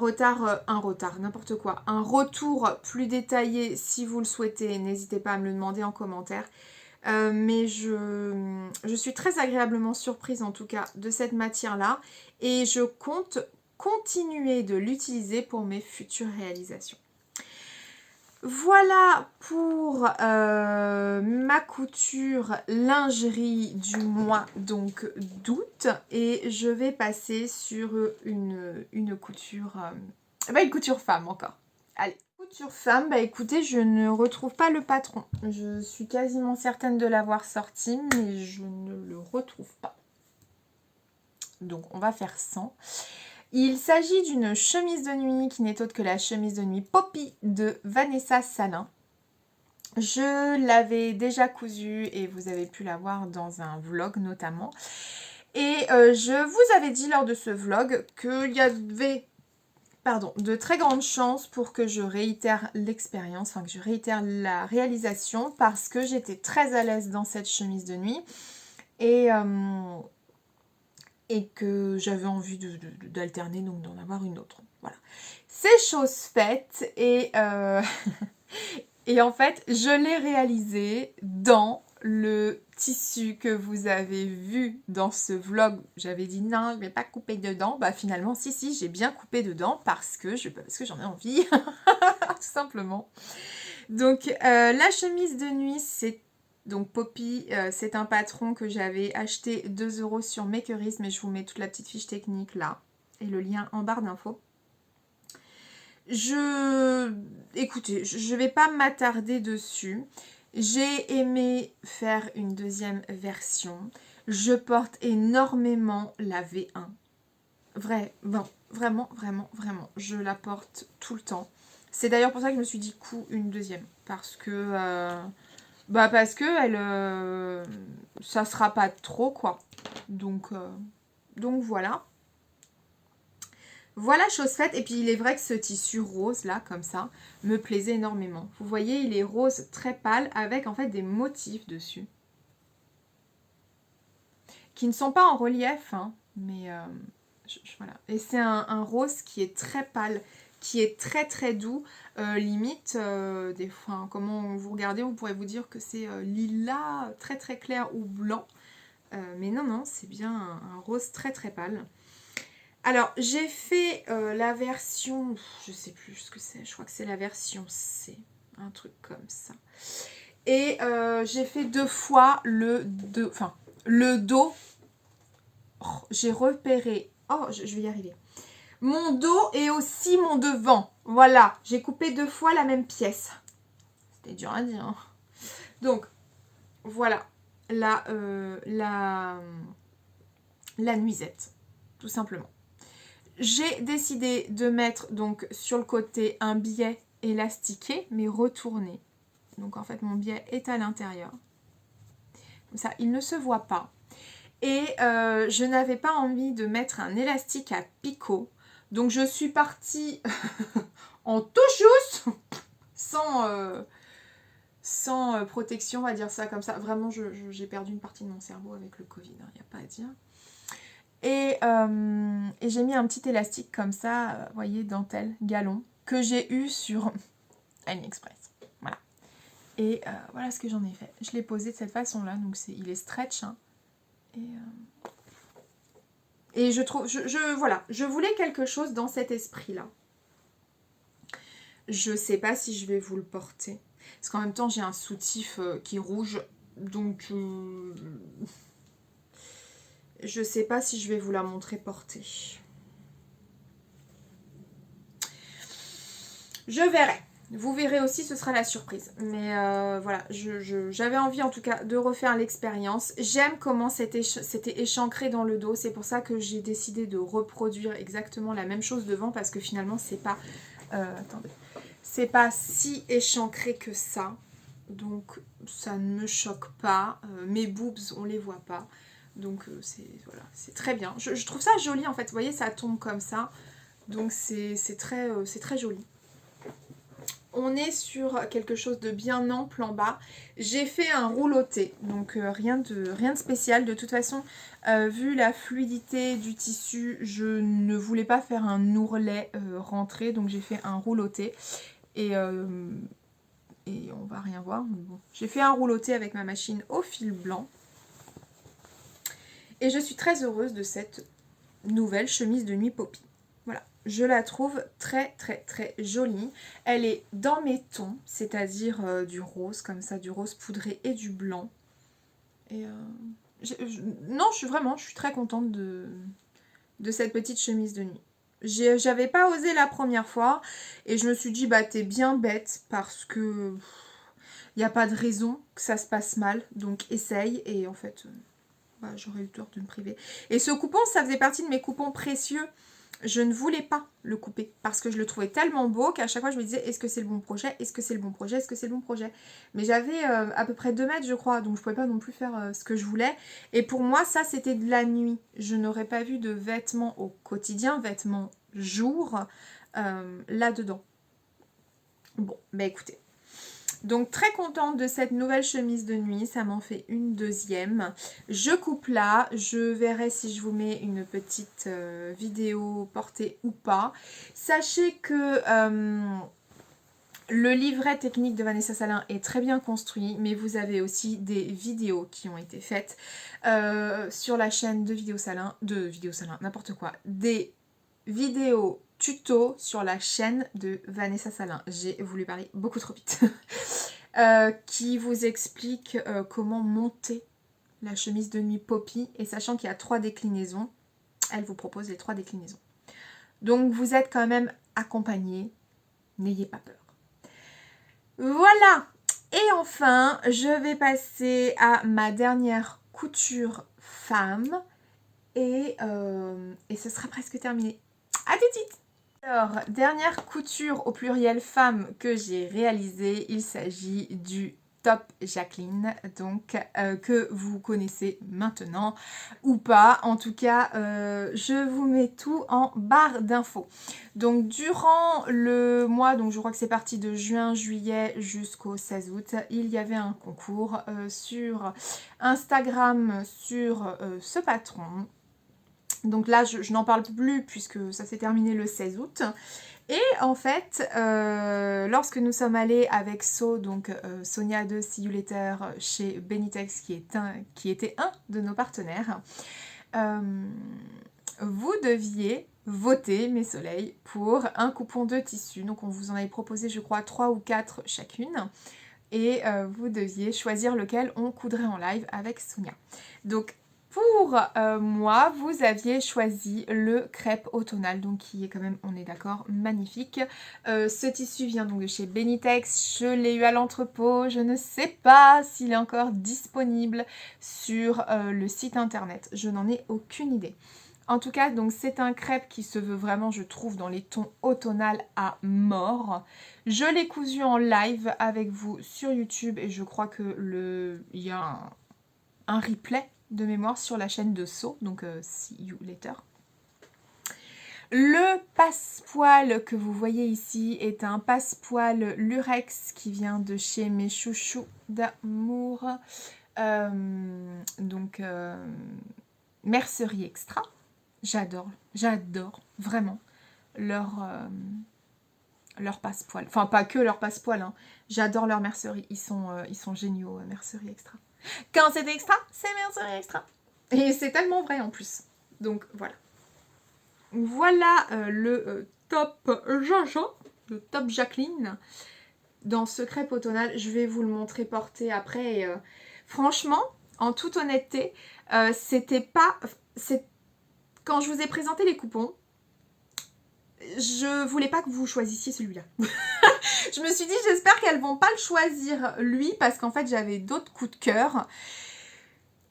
retour plus détaillé si vous le souhaitez. N'hésitez pas à me le demander en commentaire. Mais je suis très agréablement surprise en tout cas de cette matière-là. Et je compte continuer de l'utiliser pour mes futures réalisations. Voilà pour ma couture lingerie du mois donc d'août et je vais passer sur une couture une couture femme encore. Allez, couture femme, écoutez, je ne retrouve pas le patron. Je suis quasiment certaine de l'avoir sorti mais je ne le retrouve pas. Donc on va faire sans. Il s'agit d'une chemise de nuit qui n'est autre que la chemise de nuit Poppy de Vanessa Salin. Je l'avais déjà cousue et vous avez pu la voir dans un vlog notamment. Et je vous avais dit lors de ce vlog qu'il y avait de très grandes chances pour que je réitère l'expérience, que je réitère la réalisation parce que j'étais très à l'aise dans cette chemise de nuit. Et que j'avais envie d'alterner, donc d'en avoir une autre. Voilà. C'est chose faite et, et en fait, je l'ai réalisé dans le tissu que vous avez vu dans ce vlog. J'avais dit non, je ne vais pas couper dedans. Finalement, si, j'ai bien coupé dedans parce que j'en ai envie, tout simplement. Donc, la chemise de nuit, c'est donc Poppy, c'est un patron que j'avais acheté 2 € sur Makeries, mais je vous mets toute la petite fiche technique là et le lien en barre d'infos. Écoutez, je vais pas m'attarder dessus. J'ai aimé faire une deuxième version. Je porte énormément la V1. Bon, vraiment, vraiment, vraiment. Je la porte tout le temps. C'est d'ailleurs pour ça que je me suis dit une deuxième. Parce que ça sera pas trop, quoi. Donc voilà. Voilà, chose faite. Et puis il est vrai que ce tissu rose là, comme ça, me plaisait énormément. Vous voyez, il est rose très pâle avec en fait des motifs dessus. Qui ne sont pas en relief, hein, mais voilà. Et c'est un rose qui est très pâle, qui est très très doux. Limite, des fois, comment vous regardez, on pourrait vous dire que c'est lilas, très très clair ou blanc. Mais non, c'est bien un rose très très pâle. Alors, j'ai fait la version, je sais plus ce que c'est, je crois que c'est la version C, un truc comme ça. Et j'ai fait 2 fois le dos. Oh, j'ai repéré, je vais y arriver. Mon dos et aussi mon devant. Voilà, j'ai coupé 2 fois la même pièce. C'était dur à dire. Hein. Donc, voilà, la nuisette, tout simplement. J'ai décidé de mettre donc sur le côté un biais élastiqué, mais retourné. Donc en fait, mon biais est à l'intérieur. Comme ça, il ne se voit pas. Et je n'avais pas envie de mettre un élastique à picot. Donc je suis partie en touchous, sans protection, on va dire ça comme ça. Vraiment, j'ai perdu une partie de mon cerveau avec le Covid, il n'y a pas à dire. Et j'ai mis un petit élastique comme ça, vous voyez, dentelle, galon, que j'ai eu sur AliExpress. Voilà. Et voilà ce que j'en ai fait. Je l'ai posé de cette façon-là, donc il est stretch. Hein. Et je trouve, voilà, je voulais quelque chose dans cet esprit-là. Je sais pas si je vais vous le porter. Parce qu'en même temps, j'ai un soutif qui est rouge. Donc, je sais pas si je vais vous la montrer portée. Je verrai. Vous verrez aussi, ce sera la surprise. Mais voilà, j'avais envie en tout cas de refaire l'expérience. J'aime comment c'était échancré dans le dos. C'est pour ça que j'ai décidé de reproduire exactement la même chose devant. Parce que finalement, c'est pas... attendez. C'est pas si échancré que ça. Donc, ça ne me choque pas. Mes boobs, on les voit pas. Donc, c'est très bien. Je trouve ça joli en fait. Vous voyez, ça tombe comme ça. Donc, c'est très joli. On est sur quelque chose de bien ample en bas. J'ai fait un rouloté, donc rien de spécial. De toute façon, vu la fluidité du tissu, je ne voulais pas faire un ourlet rentré, donc j'ai fait un rouloté. Et on va rien voir. Mais bon. J'ai fait un rouloté avec ma machine au fil blanc. Et je suis très heureuse de cette nouvelle chemise de nuit Poppy. Voilà, je la trouve très très très jolie. Elle est dans mes tons, c'est-à-dire du rose comme ça, du rose poudré et du blanc. Et non, je suis très contente de cette petite chemise de nuit. J'avais pas osé la première fois et je me suis dit bah t'es bien bête parce que il n'y a pas de raison que ça se passe mal, donc essaye. Et en fait j'aurais eu tort de me priver. Et ce coupon, ça faisait partie de mes coupons précieux. Je ne voulais pas le couper parce que je le trouvais tellement beau qu'à chaque fois je me disais est-ce que c'est le bon projet, est-ce que c'est le bon projet, est-ce que c'est le bon projet. Mais j'avais à peu près 2 mètres je crois, donc je pouvais pas non plus faire ce que je voulais. Et pour moi ça c'était de la nuit. Je n'aurais pas vu de vêtements au quotidien, vêtements jour là-dedans. Bon, bah écoutez. Donc très contente de cette nouvelle chemise de nuit, ça m'en fait une deuxième. Je coupe là, je verrai si je vous mets une petite vidéo portée ou pas. Sachez que le livret technique de Vanessa Salin est très bien construit, mais vous avez aussi des vidéos qui ont été faites sur la chaîne de Vidéo Salin, n'importe quoi, des vidéos tuto sur la chaîne de Vanessa Salin. J'ai voulu parler beaucoup trop vite. Qui vous explique comment monter la chemise de nuit Poppy. Et sachant qu'il y a 3 déclinaisons, elle vous propose les 3 déclinaisons. Donc vous êtes quand même accompagné N'ayez pas peur. Voilà. Et enfin, je vais passer à ma dernière couture femme. Et ce sera presque terminé. À tout de suite. Alors, dernière couture au pluriel femme que j'ai réalisée. Il s'agit du top Jacqueline, donc que vous connaissez maintenant ou pas. En tout cas, je vous mets tout en barre d'infos. Donc durant le mois, donc je crois que c'est parti de juin, juillet jusqu'au 16 août, il y avait un concours sur Instagram sur ce patron. Donc là, je n'en parle plus puisque ça s'est terminé le 16 août. Et en fait, lorsque nous sommes allés avec donc Sonia de See You Later chez Benitex, qui était un de nos partenaires, vous deviez voter, mes soleils, pour un coupon de tissu. Donc on vous en avait proposé, je crois, 3 ou 4 chacune. Et vous deviez choisir lequel on coudrait en live avec Sonia. Donc pour moi, vous aviez choisi le crêpe automnal, donc qui est quand même, on est d'accord, magnifique. Ce tissu vient donc de chez Benitex, je l'ai eu à l'entrepôt, je ne sais pas s'il est encore disponible sur le site internet, je n'en ai aucune idée. En tout cas, donc c'est un crêpe qui se veut vraiment, je trouve, dans les tons automnal à mort. Je l'ai cousu en live avec vous sur YouTube et je crois que il y a un replay de mémoire sur la chaîne de So, donc See You Later. Le passepoil que vous voyez ici est un passepoil lurex qui vient de chez mes chouchous d'amour. Donc Mercerie Extra. J'adore vraiment leur passepoil. Enfin, pas que leur passepoil, hein. J'adore leur mercerie. Ils sont géniaux, Mercerie Extra. Quand c'est extra, c'est Mercerie Extra. Et c'est tellement vrai en plus. Donc voilà. Voilà le top Jaja, le top Jacqueline. Dans ce crêpe automnal, je vais vous le montrer porté après. Et, franchement, en toute honnêteté, c'était pas... Quand je vous ai présenté les coupons, je voulais pas que vous choisissiez celui-là. Je me suis dit, j'espère qu'elles vont pas le choisir lui, parce qu'en fait, j'avais d'autres coups de cœur.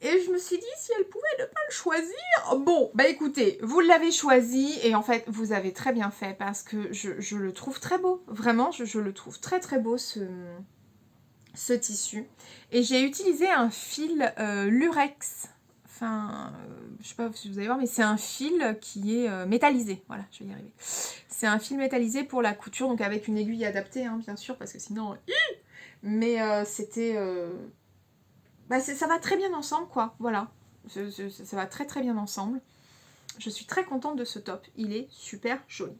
Et je me suis dit, si elles pouvaient ne pas le choisir... Bon, bah écoutez, vous l'avez choisi, et en fait, vous avez très bien fait, parce que je le trouve très beau. Vraiment, je le trouve très très beau, ce tissu. Et j'ai utilisé un fil lurex. Enfin, je sais pas si vous allez voir, mais c'est un fil qui est métallisé. Voilà, je vais y arriver. C'est un fil métallisé pour la couture, donc avec une aiguille adaptée, hein, bien sûr, parce que sinon... Mais c'était... Bah, ça va très bien ensemble, quoi. Voilà. Ça va très très bien ensemble. Je suis très contente de ce top. Il est super joli.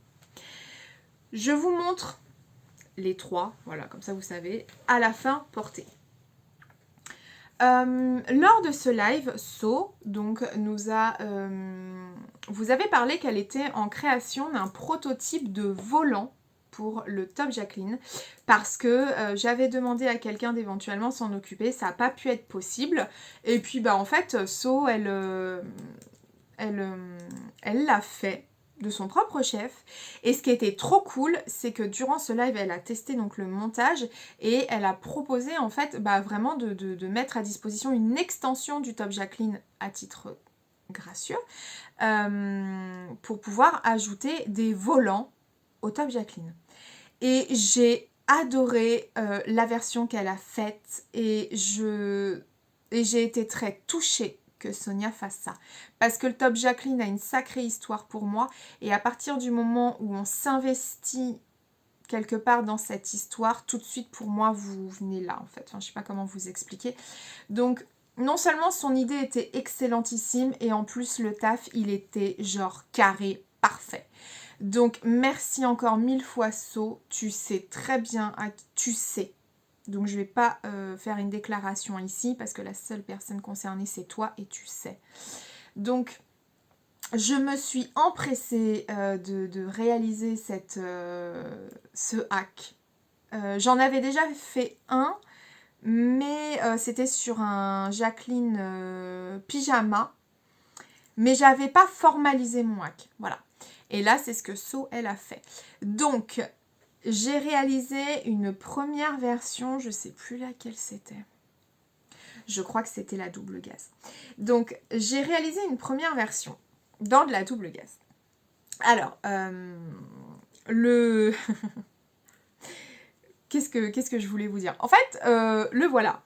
Je vous montre les trois, voilà, comme ça vous savez, à la fin portée. Lors de ce live, So donc, vous avez parlé qu'elle était en création d'un prototype de volant pour le top Jacqueline, parce que j'avais demandé à quelqu'un d'éventuellement s'en occuper, ça n'a pas pu être possible, et puis bah en fait So elle l'a fait de son propre chef, et ce qui était trop cool, c'est que durant ce live, elle a testé donc le montage, et elle a proposé en fait bah, vraiment de mettre à disposition une extension du top Jacqueline à titre gracieux, pour pouvoir ajouter des volants au top Jacqueline. Et j'ai adoré la version qu'elle a faite, et j'ai été très touchée que Sonia fasse ça. Parce que le top Jacqueline a une sacrée histoire pour moi, et à partir du moment où on s'investit quelque part dans cette histoire, tout de suite pour moi vous venez là en fait. Enfin, je sais pas comment vous expliquer. Donc non seulement son idée était excellentissime, et en plus le taf il était genre carré, parfait. Donc merci encore 1000 fois So, tu sais très bien, tu sais. Donc je ne vais pas faire une déclaration ici, parce que la seule personne concernée c'est toi, et tu sais. Donc je me suis empressée de réaliser ce hack. J'en avais déjà fait un, mais c'était sur un Jacqueline pyjama, mais j'avais pas formalisé mon hack, voilà. Et là c'est ce que So elle a fait. Donc j'ai réalisé une première version, je sais plus laquelle c'était. Je crois que c'était la double gaze. Donc, j'ai réalisé une première version dans de la double gaze. Alors, le... qu'est-ce que je voulais vous dire? En fait, le voilà.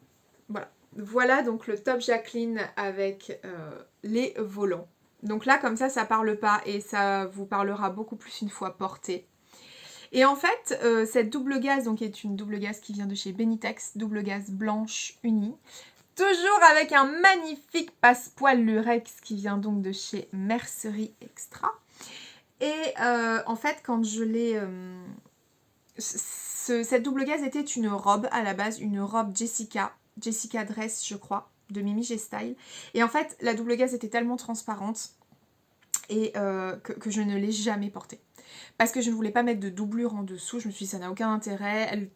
Voilà donc le top Jacqueline avec les volants. Donc là, comme ça parle pas et ça vous parlera beaucoup plus une fois porté. Et en fait, cette double gaze donc, est une double gaze qui vient de chez Benitex, double gaze blanche unie. Toujours avec un magnifique passepoil lurex qui vient donc de chez Mercerie Extra. Et en fait, quand je l'ai... cette double gaze était une robe à la base, une robe Jessica Dress je crois, de Mimi G Style. Et en fait, la double gaze était tellement transparente et que je ne l'ai jamais portée. Parce que je ne voulais pas mettre de doublure en dessous, je me suis dit ça n'a aucun intérêt, elle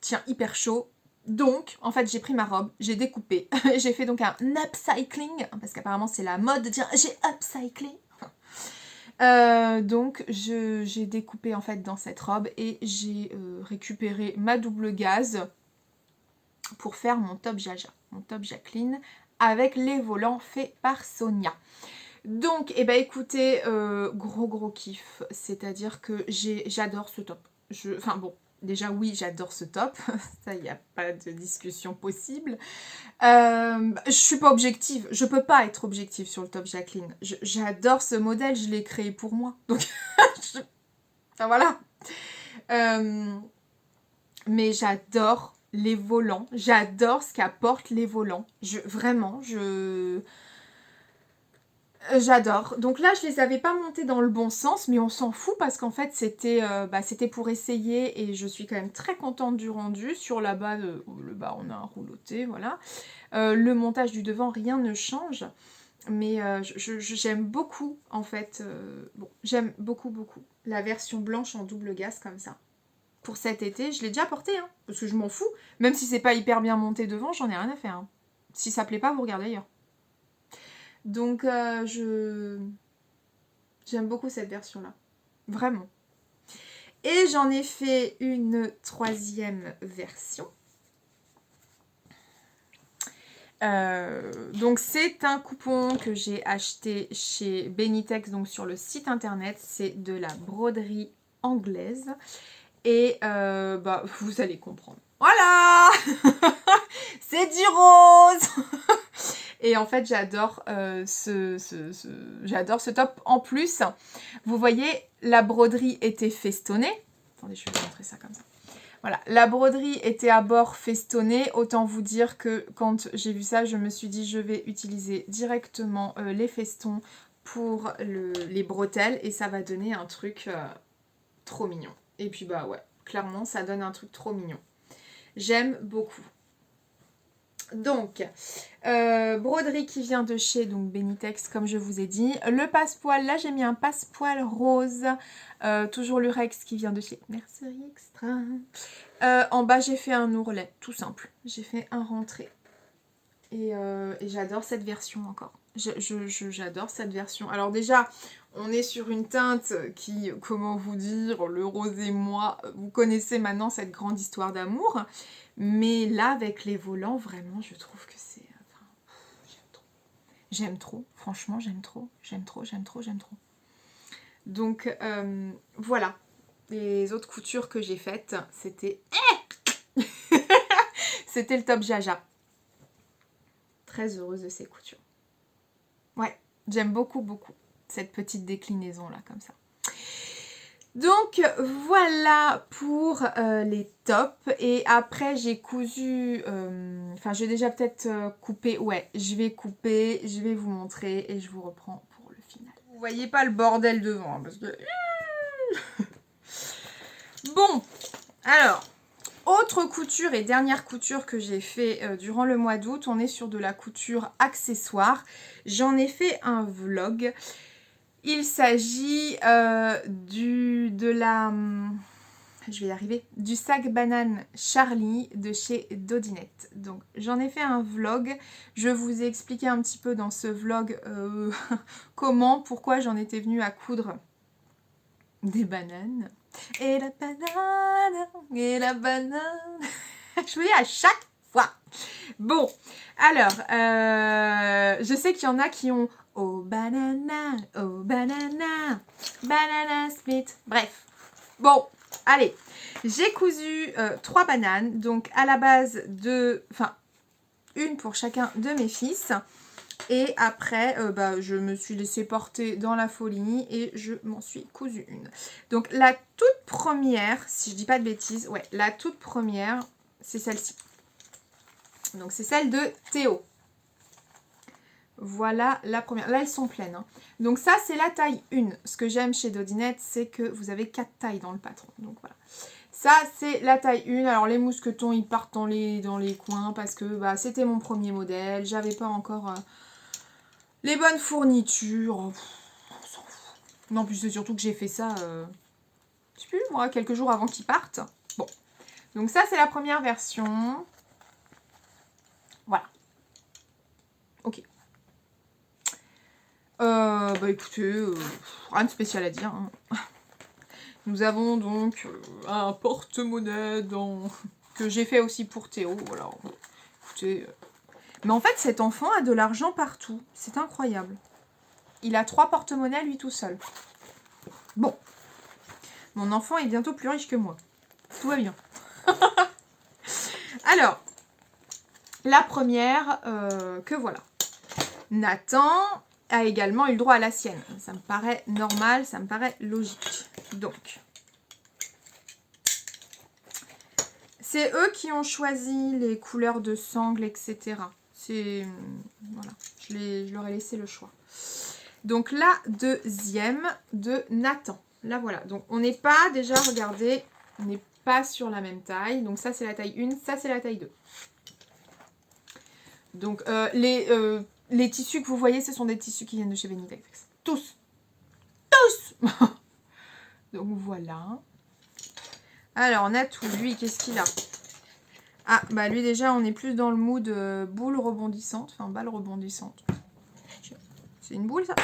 tient hyper chaud. Donc, en fait, j'ai pris ma robe, j'ai découpé, j'ai fait donc un upcycling, parce qu'apparemment c'est la mode de dire j'ai upcyclé. Donc, j'ai découpé en fait dans cette robe et j'ai récupéré ma double gaze pour faire mon top Jaja, mon top Jacqueline, avec les volants faits par Sonia. Donc, eh ben, écoutez, gros kiff, c'est-à-dire que j'adore ce top. Enfin bon, déjà oui, j'adore ce top, ça il n'y a pas de discussion possible. Je suis pas objective, je peux pas être objective sur le top Jacqueline. J'adore ce modèle, je l'ai créé pour moi. Donc, enfin voilà. Mais j'adore les volants, j'adore ce qu'apportent les volants. Vraiment, j'adore. Donc là, je les avais pas montés dans le bon sens, mais on s'en fout parce qu'en fait, c'était pour essayer et je suis quand même très contente du rendu. Sur la bas, le bas, on a un rouloté, voilà. Le montage du devant, rien ne change. Mais j'aime beaucoup, en fait. J'aime beaucoup la version blanche en double gaze comme ça. Pour cet été, je l'ai déjà portée, hein, parce que je m'en fous. Même si c'est pas hyper bien monté devant, j'en ai rien à faire. Hein. Si ça plaît pas, vous regardez ailleurs. Donc, j'aime beaucoup cette version-là. Vraiment. Et j'en ai fait une troisième version. Donc, c'est un coupon que j'ai acheté chez Benitex, donc sur le site internet. C'est de la broderie anglaise. Et vous allez comprendre. Voilà. C'est du rose. Et en fait, j'adore j'adore ce top. En plus, vous voyez, la broderie était festonnée. Attendez, je vais vous montrer ça comme ça. Voilà, la broderie était à bord festonnée. Autant vous dire que quand j'ai vu ça, je me suis dit je vais utiliser directement les festons pour les bretelles. Et ça va donner un truc trop mignon. Et puis bah ouais, clairement, ça donne un truc trop mignon. J'aime beaucoup. Donc, broderie qui vient de chez donc, Benitex, comme je vous ai dit. Le passepoil, là j'ai mis un passepoil rose. Toujours l'Urex qui vient de chez Mercerie Extra. En bas, j'ai fait un ourlet, tout simple. J'ai fait un rentré. Et j'adore cette version encore. J'adore cette version. Alors déjà, on est sur une teinte qui, comment vous dire, le rose et moi, vous connaissez maintenant cette grande histoire d'amour. Mais là, avec les volants, vraiment, je trouve que c'est... Enfin, j'aime trop. J'aime trop, franchement, j'aime trop. Donc, voilà. Les autres coutures que j'ai faites, c'était... c'était le top Jaja. Très heureuse de ces coutures. Ouais, j'aime beaucoup cette petite déclinaison là, comme ça. Donc voilà pour les tops. Et après j'ai cousu, enfin j'ai déjà peut-être coupé, ouais je vais couper, je vais vous montrer et je vous reprends pour le final. Vous voyez pas le bordel devant hein, parce que... Bon, alors, autre couture et dernière couture que j'ai fait durant le mois d'août, on est sur de la couture accessoire. J'en ai fait un vlog. Il s'agit du sac banane Charlie de chez Dodinette. Donc j'en ai fait un vlog, je vous ai expliqué un petit peu dans ce vlog pourquoi j'en étais venue à coudre des bananes. Et la banane, et la banane. Je vous dis à chaque fois. Bon, alors, je sais qu'il y en a qui ont oh banana, banana split. Bref, bon, allez, j'ai cousu 3 bananes, donc à la base de, enfin, une pour chacun de mes fils. Et après, je me suis laissée porter dans la folie et je m'en suis cousu une. Donc la toute première, si je dis pas de bêtises, ouais, la toute première, c'est celle-ci. Donc c'est celle de Théo. Voilà la première. Là, elles sont pleines. Hein. Donc ça, c'est la taille 1. Ce que j'aime chez Dodinette, c'est que vous avez 4 tailles dans le patron. Donc voilà. Ça, c'est la taille 1. Alors les mousquetons, ils partent dans les coins parce que c'était mon premier modèle. J'avais pas encore les bonnes fournitures. Oh, on s'en fout. Non, plus c'est surtout que j'ai fait ça, je sais plus, moi, quelques jours avant qu'ils partent. Bon. Donc ça, c'est la première version. Voilà. Ok. Écoutez, rien de spécial à dire. Hein. Nous avons donc un porte-monnaie que j'ai fait aussi pour Théo. Voilà. Écoutez. Mais en fait, cet enfant a de l'argent partout. C'est incroyable. Il a 3 porte-monnaies lui tout seul. Bon. Mon enfant est bientôt plus riche que moi. Tout va bien. Alors, la première que voilà. Nathan a également eu le droit à la sienne. Ça me paraît normal, ça me paraît logique. Donc, c'est eux qui ont choisi les couleurs de sangle, etc. C'est... Voilà, je leur ai laissé le choix. Donc, la deuxième de Nathan. Là, voilà. Donc, on n'est pas, déjà, regardez, on n'est pas sur la même taille. Donc, ça, c'est la taille 1, ça, c'est la taille 2. Donc, les tissus que vous voyez, ce sont des tissus qui viennent de chez Benitex. Tous. Tous. Donc, voilà. Alors, on a tout. Lui, qu'est-ce qu'il a? Ah, lui, déjà, on est plus dans le mood boule rebondissante. Enfin, balle rebondissante. C'est une boule, ça?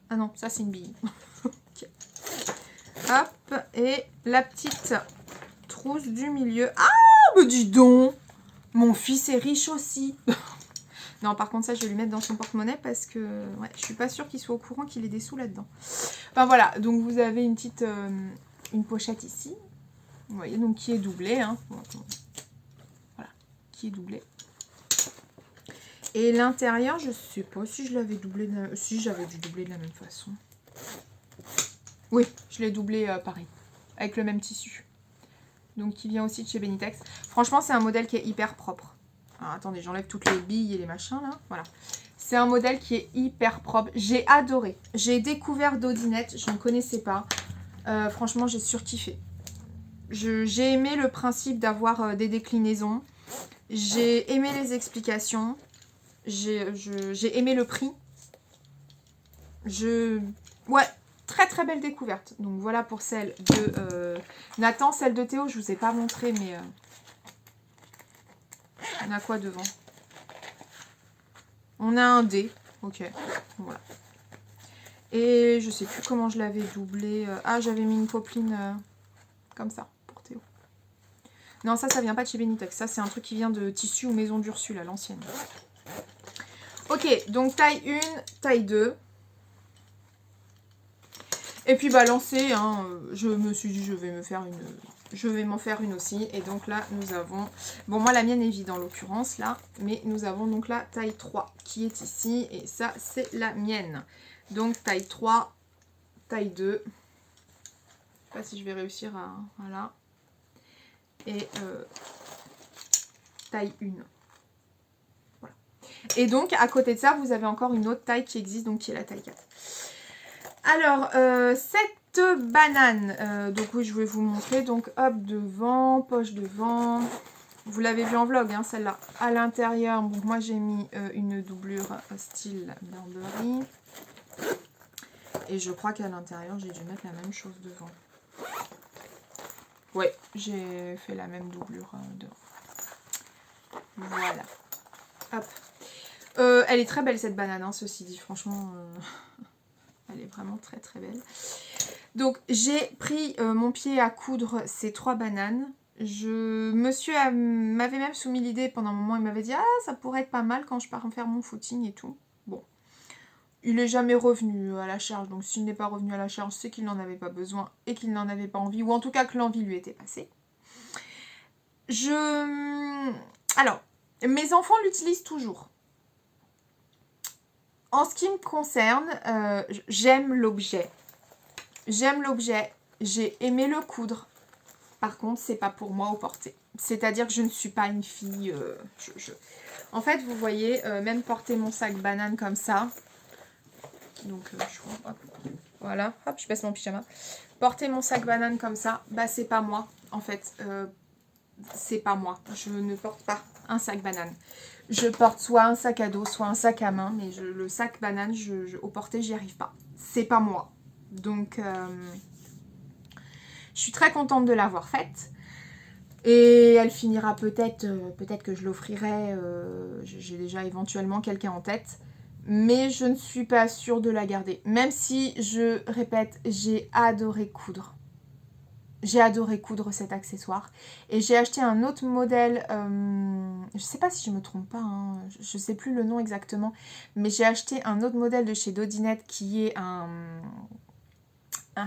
Ah non, ça, c'est une bille. Okay. Hop. Et la petite trousse du milieu. Ah, mais dis donc! Mon fils est riche aussi. Non, par contre, ça, je vais lui mettre dans son porte-monnaie parce que ouais, je suis pas sûre qu'il soit au courant qu'il ait des sous là-dedans. Enfin, voilà. Donc, vous avez une petite une pochette ici. Vous voyez, donc qui est doublée. Hein. Voilà, qui est doublée. Et l'intérieur, je sais pas si je l'avais doublé. Si, j'avais dû doubler de la même façon. Oui, je l'ai doublé pareil. Avec le même tissu. Donc, qui vient aussi de chez Benitex. Franchement, c'est un modèle qui est hyper propre. Alors, attendez, j'enlève toutes les billes et les machins, là. Voilà. C'est un modèle qui est hyper propre. J'ai adoré. J'ai découvert Dodinette. Je ne connaissais pas. Franchement, j'ai surkiffé. J'ai aimé le principe d'avoir des déclinaisons. J'ai aimé les explications. J'ai aimé le prix. Ouais, très très belle découverte. Donc voilà pour celle de Nathan. Celle de Théo, je ne vous ai pas montré, mais on a quoi devant? On a un dé. Ok, voilà. Et je sais plus comment je l'avais doublé. Ah, j'avais mis une popeline comme ça pour Théo. Non, ça vient pas de chez Benitex. Ça, c'est un truc qui vient de Tissu ou Maison d'Ursule, à l'ancienne. Ok, donc taille 1, taille 2. Et puis lancé, hein, je me suis dit je vais m'en faire une aussi. Et donc là nous avons, bon moi la mienne est vide en l'occurrence là, mais nous avons donc la taille 3 qui est ici. Et ça c'est la mienne. Donc taille 3, taille 2. Je sais pas si je vais réussir à... Voilà. Et taille 1. Voilà. Et donc à côté de ça vous avez encore une autre taille qui existe, donc qui est la taille 4. Alors, cette banane, donc oui, je vais vous montrer. Donc, hop, devant, poche devant. Vous l'avez vu en vlog, hein, celle-là. À l'intérieur, bon, moi, j'ai mis une doublure style Burberry. Et je crois qu'à l'intérieur, j'ai dû mettre la même chose devant. Ouais, j'ai fait la même doublure devant. Voilà. Hop. Elle est très belle, cette banane, hein, ceci dit. Franchement... Elle est vraiment très très belle. Donc j'ai pris mon pied à coudre ces 3 bananes. Monsieur m'avait même soumis l'idée pendant un moment, il m'avait dit ah ça pourrait être pas mal quand je pars faire mon footing et tout. Bon, il est jamais revenu à la charge, donc s'il n'est pas revenu à la charge, c'est qu'il n'en avait pas besoin et qu'il n'en avait pas envie, ou en tout cas que l'envie lui était passée. Alors, mes enfants l'utilisent toujours. En ce qui me concerne, j'aime l'objet. J'aime l'objet, j'ai aimé le coudre. Par contre, c'est pas pour moi au porter. C'est-à-dire que je ne suis pas une fille... En fait, vous voyez, même porter mon sac banane comme ça. Donc, hop, voilà, hop, je baisse mon pyjama. Porter mon sac banane comme ça, bah c'est pas moi, en fait. C'est pas moi. Je ne porte pas un sac banane. Je porte soit un sac à dos, soit un sac à main, mais le sac banane, au porter, j'y arrive pas. C'est pas moi. Donc, je suis très contente de l'avoir faite. Et elle finira peut-être que je l'offrirai. J'ai déjà éventuellement quelqu'un en tête. Mais je ne suis pas sûre de la garder. Même si, je répète, j'ai adoré coudre. J'ai adoré coudre cet accessoire. Et j'ai acheté un autre modèle. Je ne sais pas si je me trompe pas. Hein, je ne sais plus le nom exactement. Mais j'ai acheté un autre modèle de chez Dodinette qui est un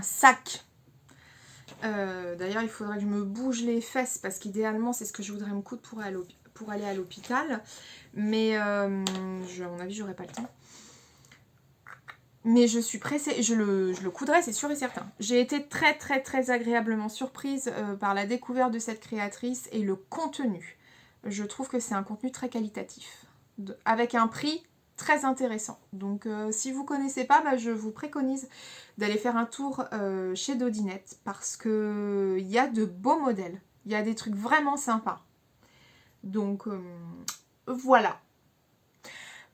sac. D'ailleurs, il faudrait que je me bouge les fesses parce qu'idéalement, c'est ce que je voudrais me coudre pour aller à l'hôpital. Mais à mon avis, j'aurai pas le temps. Mais je suis pressée, je le coudrai, c'est sûr et certain. J'ai été très très très agréablement surprise par la découverte de cette créatrice et le contenu. Je trouve que c'est un contenu très qualitatif, avec un prix très intéressant. Donc si vous ne connaissez pas, bah, je vous préconise d'aller faire un tour chez Dodinette parce qu'il y a de beaux modèles, il y a des trucs vraiment sympas. Donc voilà.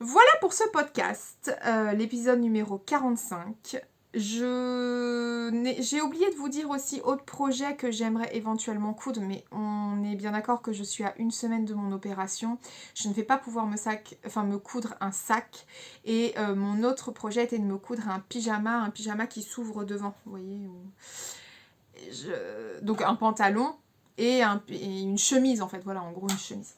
Voilà pour ce podcast, l'épisode numéro 45. J'ai oublié de vous dire aussi autre projet que j'aimerais éventuellement coudre, mais on est bien d'accord que je suis à 1 semaine de mon opération. Je ne vais pas pouvoir me coudre un sac. Et mon autre projet était de me coudre un pyjama qui s'ouvre devant, vous voyez. Donc un pantalon et une chemise en fait, voilà, en gros une chemise.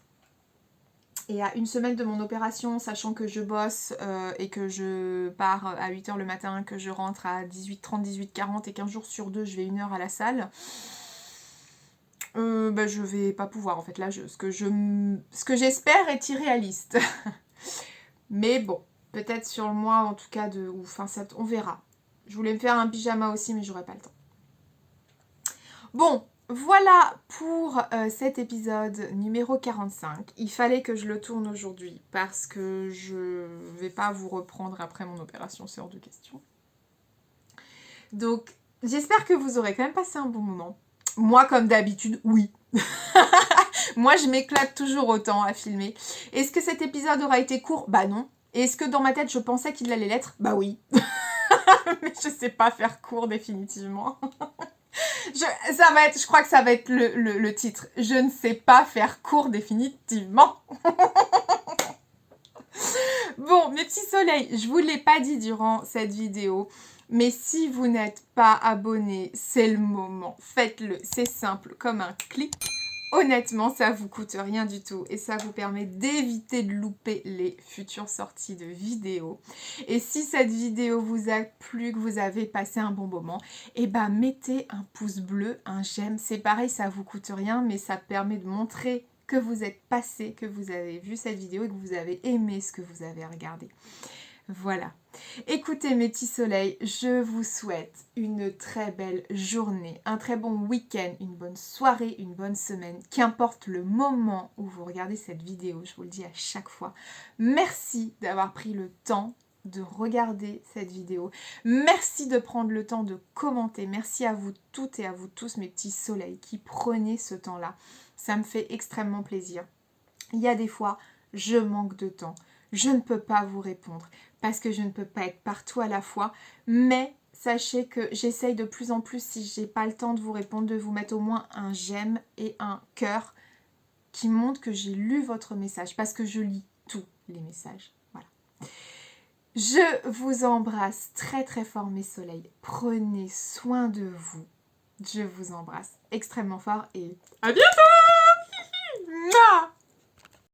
Et à 1 semaine de mon opération, sachant que je bosse et que je pars à 8h le matin, que je rentre à 18h30, 18h40 et qu'un jour sur 2, je vais 1 heure à la salle, je vais pas pouvoir. En fait, là, ce que j'espère est irréaliste. Mais bon, peut-être sur le mois, en tout cas, ou fin septembre, on verra. Je voulais me faire un pyjama aussi, mais j'aurai pas le temps. Bon, voilà pour cet épisode numéro 45. Il fallait que je le tourne aujourd'hui parce que je vais pas vous reprendre après mon opération, c'est hors de question. Donc, j'espère que vous aurez quand même passé un bon moment. Moi, comme d'habitude, oui. Moi, je m'éclate toujours autant à filmer. Est-ce que cet épisode aura été court? Bah non. Est-ce que dans ma tête, je pensais qu'il allait l'être? Bah oui. Mais je sais pas faire court définitivement. Je crois que ça va être le titre. Je ne sais pas faire court définitivement. Bon, mes petits soleils, je vous l'ai pas dit durant cette vidéo, mais si vous n'êtes pas abonné, c'est le moment. Faites-le, c'est simple comme un clic. Honnêtement, ça vous coûte rien du tout et ça vous permet d'éviter de louper les futures sorties de vidéos. Et si cette vidéo vous a plu, que vous avez passé un bon moment, eh ben mettez un pouce bleu, un j'aime. C'est pareil, ça vous coûte rien, mais ça permet de montrer que vous êtes passé, que vous avez vu cette vidéo et que vous avez aimé ce que vous avez regardé. Voilà. Écoutez mes petits soleils, je vous souhaite une très belle journée, un très bon week-end, une bonne soirée, une bonne semaine, qu'importe le moment où vous regardez cette vidéo, je vous le dis à chaque fois. Merci d'avoir pris le temps de regarder cette vidéo. Merci de prendre le temps de commenter. Merci à vous toutes et à vous tous mes petits soleils qui prenez ce temps-là. Ça me fait extrêmement plaisir. Il y a des fois, je manque de temps. Je ne peux pas vous répondre parce que je ne peux pas être partout à la fois. Mais sachez que j'essaye de plus en plus, si j'ai pas le temps de vous répondre, de vous mettre au moins un j'aime et un cœur qui montre que j'ai lu votre message. Parce que je lis tous les messages. Voilà. Je vous embrasse très très fort mes soleils. Prenez soin de vous. Je vous embrasse extrêmement fort et à bientôt. Mouah.